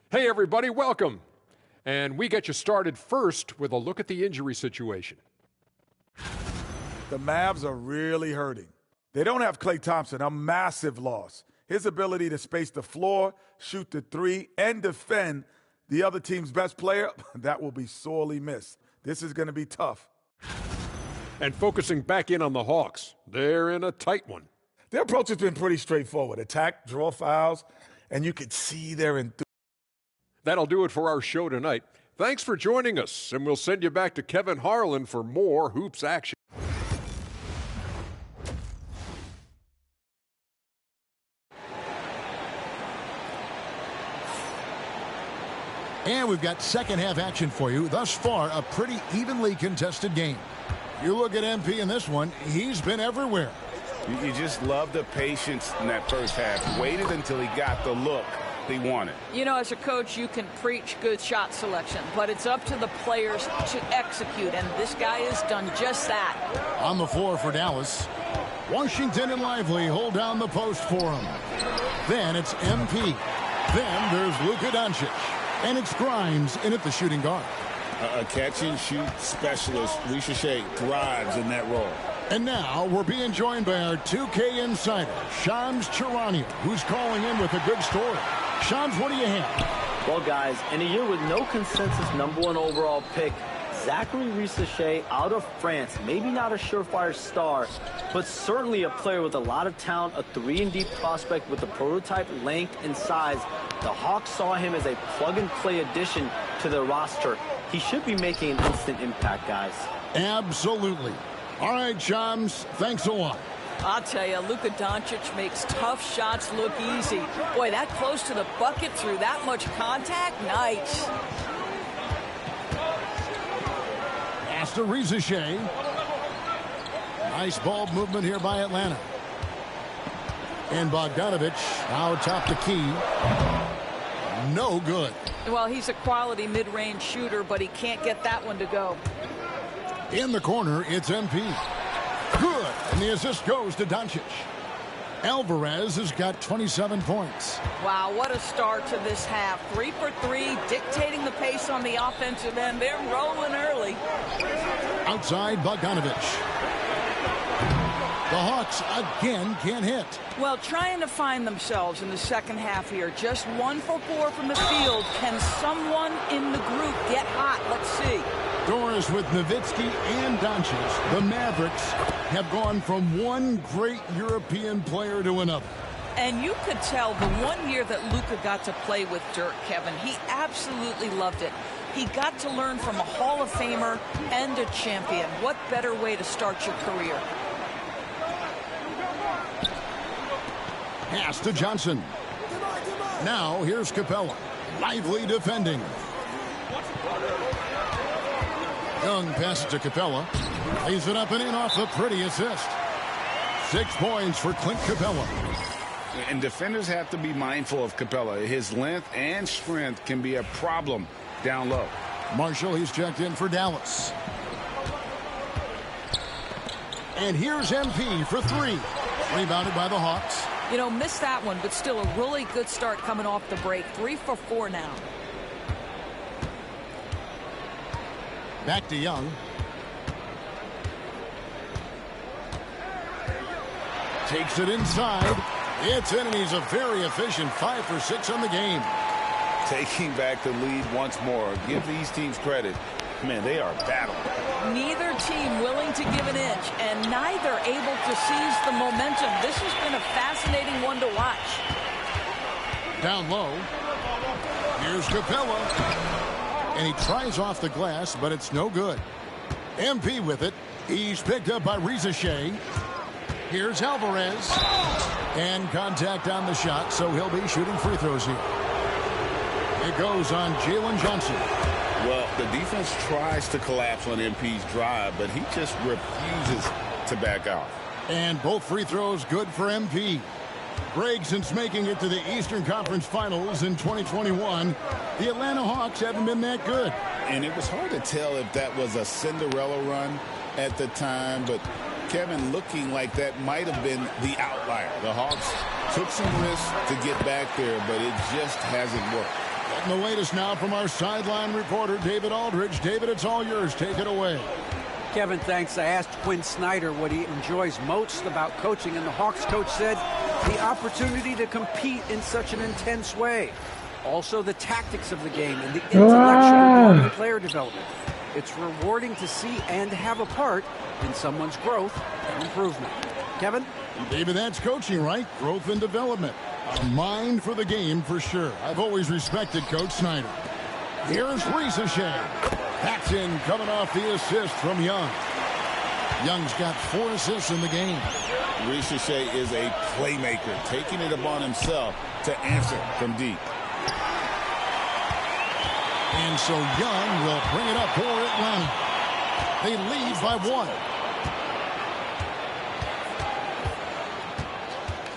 Hey, everybody, welcome. And we get you started first with a look at the injury situation. The Mavs are really hurting. They don't have Klay Thompson, a massive loss. His ability to space the floor, shoot the three, and defend the other team's best player, that will be sorely missed. This is going to be tough. And focusing back in on the Hawks, they're in a tight one. Their approach has been pretty straightforward. Attack, draw fouls, and you could see their enthusiasm. That'll do it for our show tonight. Thanks for joining us, and we'll send you back to Kevin Harlan for more Hoops action. And we've got second half action for you. Thus far, a pretty evenly contested game. You look at MP in this one, he's been everywhere. You just love the patience in that first half. Waited until he got the look he wanted. You know, as a coach, you can preach good shot selection, but it's up to the players to execute, and this guy has done just that. On the floor for Dallas, Washington and Lively hold down the post for him. Then it's MP. Then there's Luka Doncic. And it's Grimes in at the shooting guard. A catch-and-shoot specialist, Risacher, thrives in that role. And now we're being joined by our 2K insider, Shams Charania, who's calling in with a good story. Shams, what do you have? Well, guys, in a year with no consensus #1 overall pick, Zachary Risacher out of France, maybe not a surefire star, but certainly a player with a lot of talent, a 3-and-D prospect with the prototype length and size. The Hawks saw him as a plug-and-play addition to their roster. He should be making an instant impact, guys. Absolutely. All right, Shams, thanks a lot. I'll tell you, Luka Doncic makes tough shots look easy. Boy, that close to the bucket through that much contact, nice. Pass to Risacher. Nice ball movement here by Atlanta. And Bogdanovic out top the key. No good. Well, he's a quality mid-range shooter, but he can't get that one to go. In the corner, it's MP. Good. And the assist goes to Doncic. Alvarez has got 27 points. Wow, what a start to this half. 3 for 3, dictating the pace on the offensive end. They're rolling early. Outside, Bogdanovic. The Hawks again can't hit. Well, trying to find themselves in the second half here. Just 1 for 4 from the field. Can someone in the group get hot? Let's see. Doris with Nowitzki and Doncic. The Mavericks have gone from one great European player to another. And you could tell the 1 year that Luka got to play with Dirk, Kevin, he absolutely loved it. He got to learn from a Hall of Famer and a champion. What better way to start your career? Pass to Johnson. Now here's Capella. Lively defending. Young passes to Capella. Lays it up and in off the pretty assist. 6 points for Clint Capella. And defenders have to be mindful of Capella. His length and strength can be a problem down low. Marshall, he's checked in for Dallas. And here's MP for 3. Rebounded by the Hawks. You know, missed that one, but still a really good start coming off the break. 3 for 4 now. Back to Young. Takes it inside. It's in, and he's a very efficient 5 for 6 on the game. Taking back the lead once more. Give these teams credit. Man, they are battling. Neither team willing to give an inch, and neither able to seize the momentum. This has been a fascinating one to watch. Down low. Here's Capella. And he tries off the glass, but it's no good. MP with it. He's picked up by Risacher. Here's Alvarez. And contact on the shot, so he'll be shooting free throws here. It goes on Jalen Johnson. Well, the defense tries to collapse on MP's drive, but he just refuses to back out. And both free throws good for MP. Greg, since making it to the Eastern Conference Finals in 2021, the Atlanta Hawks haven't been that good. And it was hard to tell if that was a Cinderella run at the time, but Kevin, looking like that might have been the outlier. The Hawks took some risks to get back there, but it just hasn't worked. And the latest now from our sideline reporter, David Aldridge. David, it's all yours. Take it away. Kevin, thanks. I asked Quinn Snyder what he enjoys most about coaching, and the Hawks coach said the opportunity to compete in such an intense way. Also, the tactics of the game and the intellectual part of player development. It's rewarding to see and have a part in someone's growth and improvement. Kevin? David, that's coaching, right? Growth and development. A mind for the game for sure. I've always respected Coach Snyder. Here's Ricochet. Paxton coming off the assist from Young. Young's got 4 assists in the game. Ricochet is a playmaker, taking it upon himself to answer from deep. And so Young will bring it up for Atlanta. They lead by 1.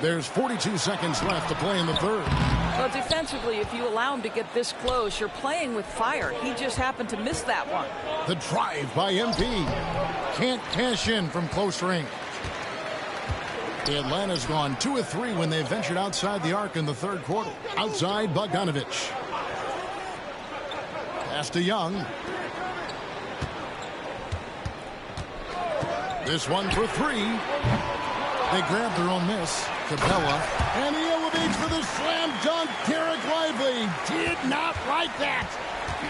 There's 42 seconds left to play in the third. Well, defensively, if you allow him to get this close, you're playing with fire. He just happened to miss that one. The drive by MP. Can't cash in from close range. Atlanta's gone 2 of 3 when they ventured outside the arc in the third quarter. Outside Bogdanovich. Pass to Young. This one for 3. They grab their own miss. Capella. And he elevates for the slam dunk. Derek Lively did not like that.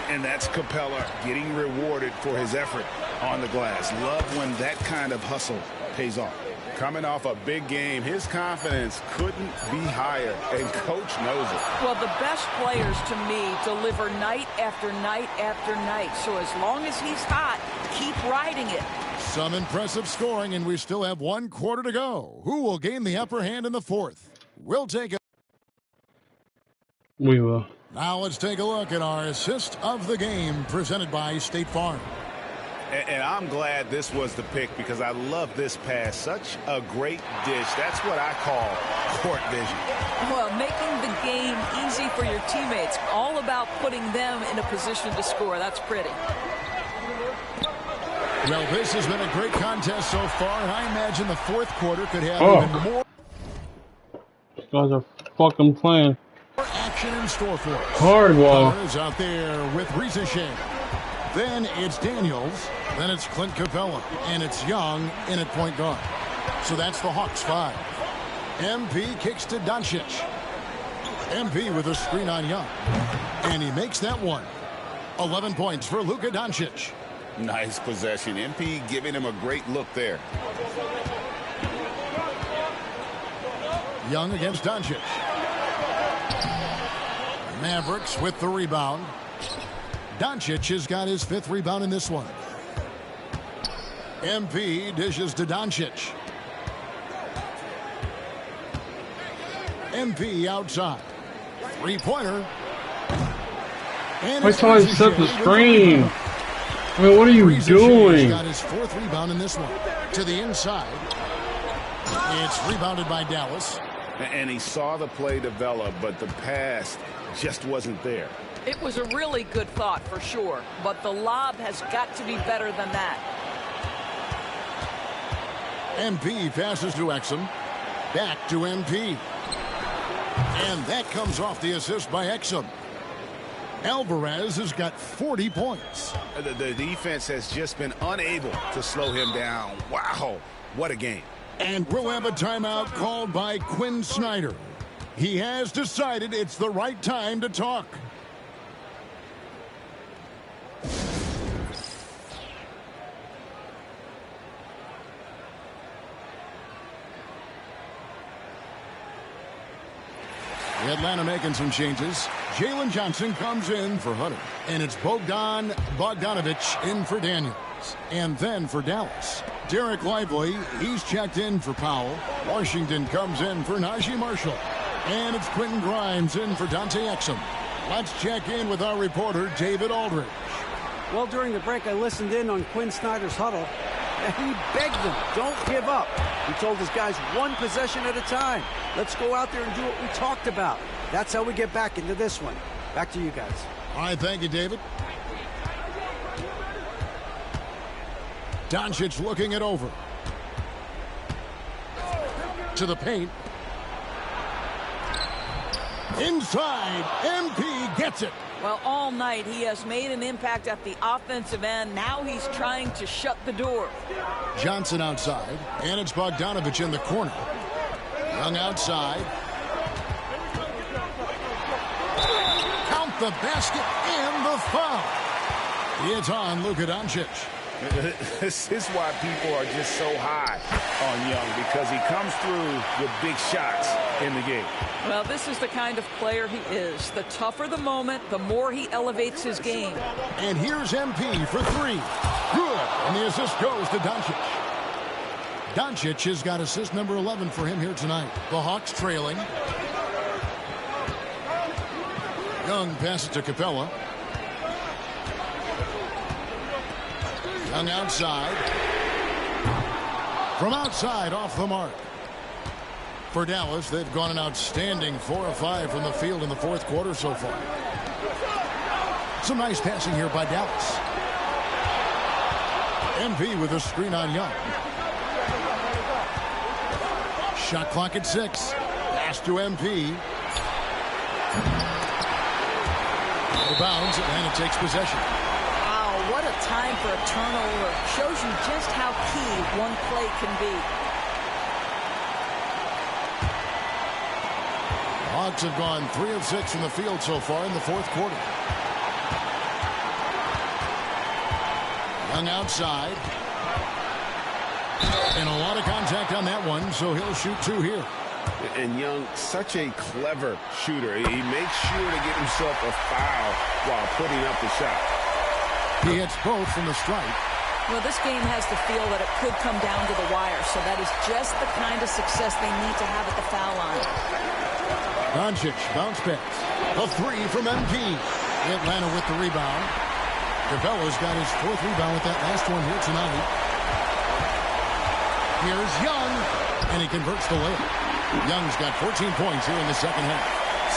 And that's Capella getting rewarded for his effort on the glass. Love when that kind of hustle pays off. Coming off a big game, his confidence couldn't be higher, and Coach knows it. Well, the best players, to me, deliver night after night after night. So as long as he's hot, keep riding it. Some impressive scoring, and we still have 1 quarter to go. Who will gain the upper hand in the fourth? We'll take it. We will. Now let's take a look at our assist of the game presented by State Farm. And I'm glad this was the pick because I love this pass. Such a great dish. That's what I call court vision. Well, making the game easy for your teammates. All about putting them in a position to score. That's pretty. Well, this has been a great contest so far, and I imagine the fourth quarter could have even more. These guys are fucking playing. Action in store for us. Hardwall is out there with Ricochet. Then it's Daniels. Then it's Clint Capella. And it's Young in at point guard. So that's the Hawks 5. MP kicks to Doncic. MP with a screen on Young. And he makes that one. 11 points for Luka Doncic. Nice possession. MP giving him a great look there. Young against Doncic. Mavericks with the rebound. Doncic has got his 5th rebound in this one. MP dishes to Doncic. MP outside. 3-pointer. And I saw him set the screen. I mean, what are you doing? Got his 4th rebound in this one. To the inside. It's rebounded by Dallas. And he saw the play develop, but the pass just wasn't there. It was a really good thought for sure, but the lob has got to be better than that. MP passes to Exum. Back to MP. And that comes off the assist by Exum. Alvarez has got 40 points. The defense has just been unable to slow him down. Wow, what a game. And we'll have a timeout called by Quinn Snyder. He has decided it's the right time to talk. Atlanta making some changes. Jalen Johnson comes in for Hunter. And it's Bogdan Bogdanovich in for Daniels. And then for Dallas, Derek Lively, he's checked in for Powell. Washington comes in for Najee Marshall. And it's Quentin Grimes in for Dante Exum. Let's check in with our reporter, David Aldridge. Well, during the break, I listened in on Quinn Snyder's huddle, and he begged them, don't give up. He told his guys 1 possession at a time. Let's go out there and do what we talked about. That's how we get back into this one. Back to you guys. All right, thank you, David. Doncic looking it over. To the paint. Inside, MP gets it. Well, all night he has made an impact at the offensive end. Now he's trying to shut the door. Johnson outside, and it's Bogdanovich in the corner. Young outside. Count the basket and the foul. It's on Luka Doncic. This is why people are just so high on Young, because he comes through with big shots in the game. Well, this is the kind of player he is. The tougher the moment, the more he elevates his game. And here's MP for three. Good. And the assist goes to Doncic. Doncic has got assist number 11 for him here tonight. The Hawks trailing. Young passes to Capella. Young outside. From outside, off the mark. For Dallas, they've gone an outstanding 4 of 5 from the field in the fourth quarter so far. Some nice passing here by Dallas. MP with a screen on Young. Shot clock at 6. Pass to MP. Out of bounds, and it takes possession. What a time for a turnover. Shows you just how key one play can be. The Hawks have gone 3 of 6 from the field so far in the fourth quarter. Young outside. And a lot of contact on that one, so he'll shoot 2 here. And Young, such a clever shooter. He makes sure to get himself a foul while putting up the shot. He hits both from the stripe. Well, this game has the feel that it could come down to the wire, so that is just the kind of success they need to have at the foul line. Doncic bounce pass. A 3 from MP. Atlanta with the rebound. Capella's got his 4th rebound with that last one here tonight. Here's Young, and he converts the layup. Young's got 14 points here in the second half.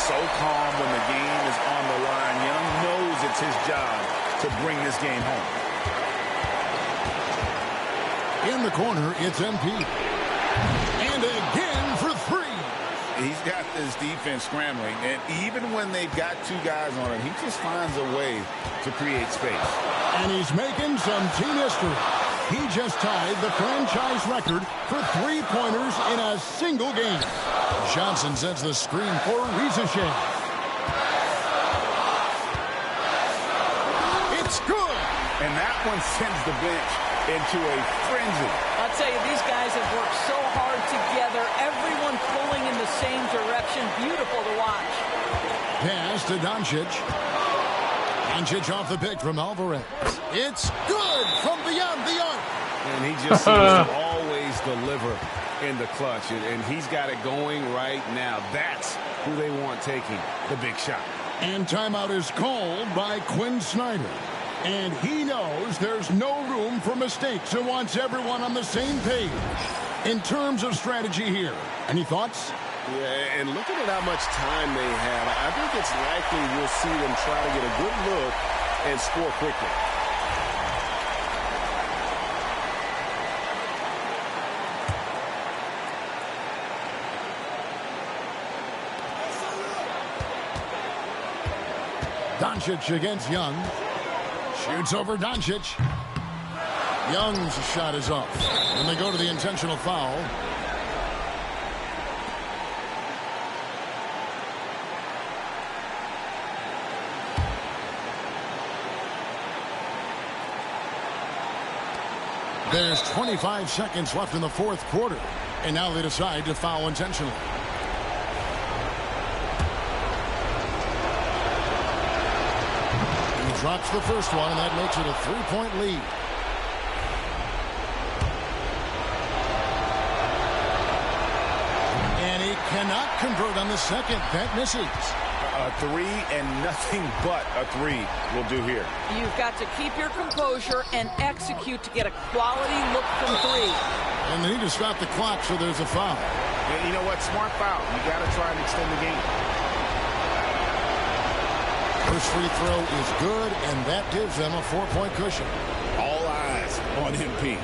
So calm when the game is on the line. Young knows it's his job to bring this game home. In the corner, it's MP. And again for 3. He's got this defense scrambling, and even when they've got 2 guys on him, he just finds a way to create space. And he's making some team history. He just tied the franchise record for 3-pointers in a single game. Johnson sends the screen for Rizachet. It's good. And that one sends the bench into a frenzy. I'll tell you, these guys have worked so hard together. Everyone pulling in the same direction. Beautiful to watch. Pass to Doncic. Doncic off the pick from Alvarez. It's good from beyond the arc. And he just seems to always deliver in the clutch. And he's got it going right now. That's who they want taking the big shot. And timeout is called by Quinn Snyder. And he knows there's no room for mistakes and wants everyone on the same page in terms of strategy here. Any thoughts? Yeah, and looking at how much time they have, I think it's likely we'll see them try to get a good look and score quickly. Doncic against Young. Shoots over Doncic. Young's shot is off. And they go to the intentional foul. There's 25 seconds left in the fourth quarter. And now they decide to foul intentionally. Drops the first one, and that makes it a 3-point lead. And he cannot convert on the second. That misses. A 3 and nothing but a 3 will do here. You've got to keep your composure and execute to get a quality look from 3. And they need to stop the clock, so there's a foul. Yeah, you know what? Smart foul. You got to try and extend the game. First free throw is good, and that gives them a 4-point cushion. All eyes on MP.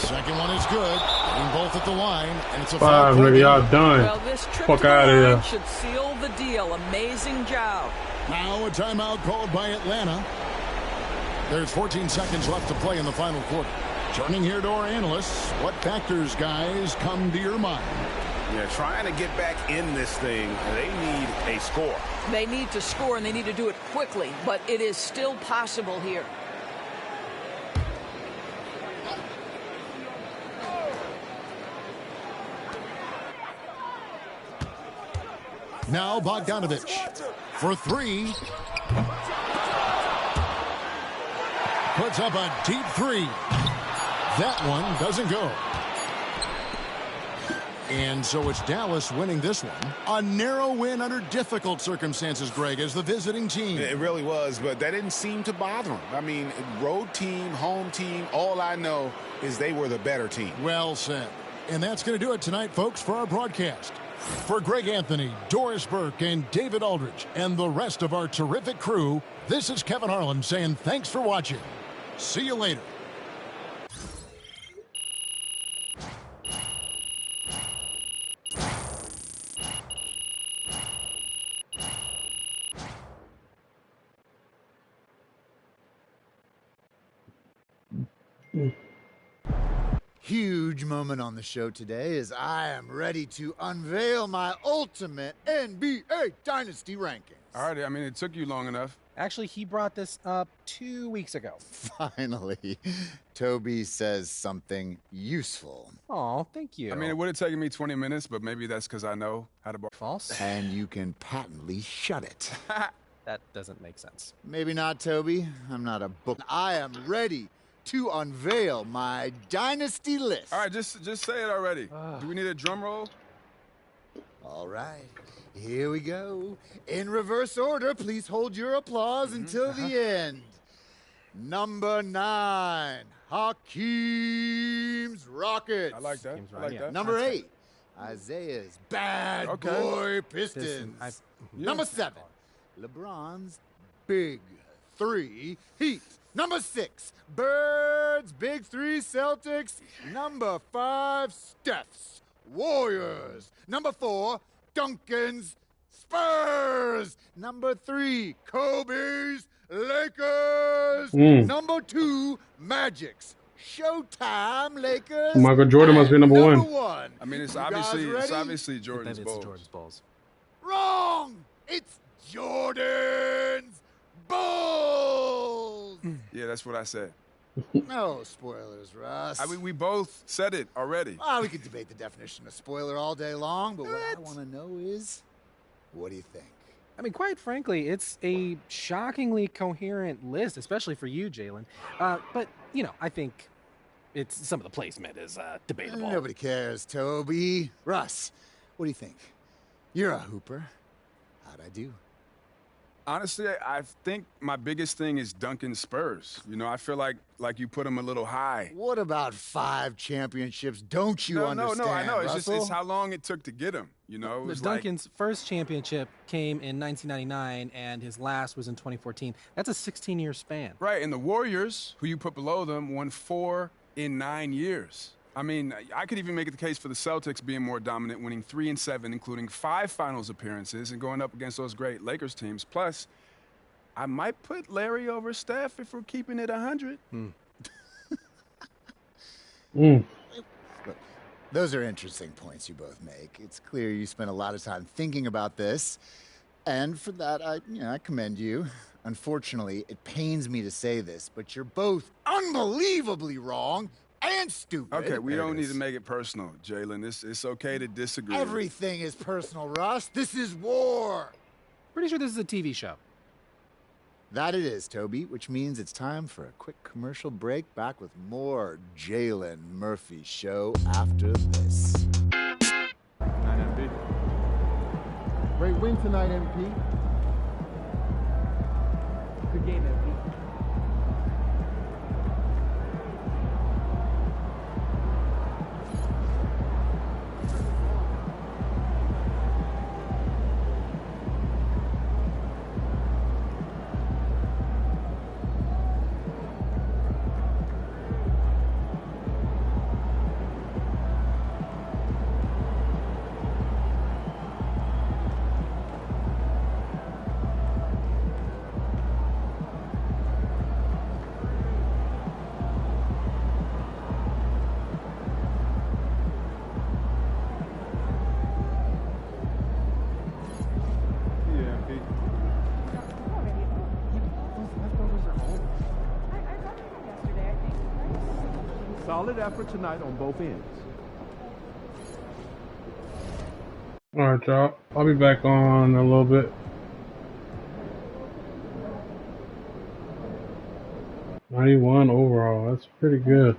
Second one is good. And both at the line, and it's a 5, nigga, y'all done. Well, this trip Fuck to the out of line here. should seal the deal. Amazing job. Now a timeout called by Atlanta. There's 14 seconds left to play in the final quarter. Turning here to our analysts, what factors, guys, come to your mind? Yeah, trying to get back in this thing, they need a score. They need to score, and they need to do it quickly, but it is still possible here. Now Bogdanovich for three. Puts up a deep three. That one doesn't go. And so it's Dallas winning this one. A narrow win under difficult circumstances, Greg, as the visiting team. It really was, but that didn't seem to bother them. I mean, road team, home team, all I know is they were the better team. Well said. And that's going to do it tonight, folks, for our broadcast. For Greg Anthony, Doris Burke, and David Aldridge, and the rest of our terrific crew, this is Kevin Harlan saying thanks for watching. See you later. Huge moment on the show today as I am ready to unveil my ultimate NBA Dynasty rankings. All right, I mean, it took you long enough. Actually, he brought this up 2 weeks ago. Finally, Toby says something useful. Oh, thank you. I mean, it would have taken me 20 minutes, but maybe that's because I know how to... False. And you can patently shut it. That doesn't make sense. Maybe not, Toby. I'm not a book. I am ready to unveil my dynasty list. All right, just say it already. Do we need a drum roll? All right, here we go. In reverse order, please hold your applause until the end. Number 9, Hakeem's Rockets. I like that. I like that. Number 8, Isaiah's Bad Boy Pistons. Number 7, LeBron's Big 3 Heat. Number 6, Birds, Big 3 Celtics. Number 5, Steph's Warriors. Number 4, Duncan's Spurs. Number 3, Kobe's Lakers. Number 2, Magic's Showtime Lakers. Michael Jordan must be number 1. I mean, it's obviously Jordan's Bulls. Wrong! It's Jordan's Bulls! Yeah, that's what I said. No spoilers, Russ. I mean, we both said it already. We could debate the definition of spoiler all day long, but what I want to know is, what do you think? I mean, quite frankly, it's a shockingly coherent list, especially for you, Jalen. But, you know, I think some of the placement is debatable. Nobody cares, Toby. Russ, what do you think? You're a hooper. How'd I do? Honestly, I think my biggest thing is Duncan's Spurs. You know, I feel like you put them a little high. What about 5 championships? Don't you understand, No, I know. Russell? It's how long it took to get them. You know, it was Duncan's first championship came in 1999, and his last was in 2014. That's a 16-year span. Right, and the Warriors, who you put below them, won 4 in 9 years. I mean, I could even make the case for the Celtics being more dominant, winning 3 and 7, including 5 finals appearances and going up against those great Lakers teams. Plus, I might put Larry over Steph if we're keeping it 100. Look, those are interesting points you both make. It's clear you spent a lot of time thinking about this, and for that, I commend you. Unfortunately, it pains me to say this, but you're both unbelievably wrong and stupid. Okay, we don't need to make it personal, Jalen. It's okay to disagree. Everything is personal, Russ. This is war. Pretty sure this is a TV show. That it is, Toby, which means it's time for a quick commercial break. Back with more Jalen Murphy Show after this. MP. Great win tonight, MP. Good game, MP. Solid effort tonight on both ends. Alright, y'all. I'll be back on in a little bit. 91 overall. That's pretty good.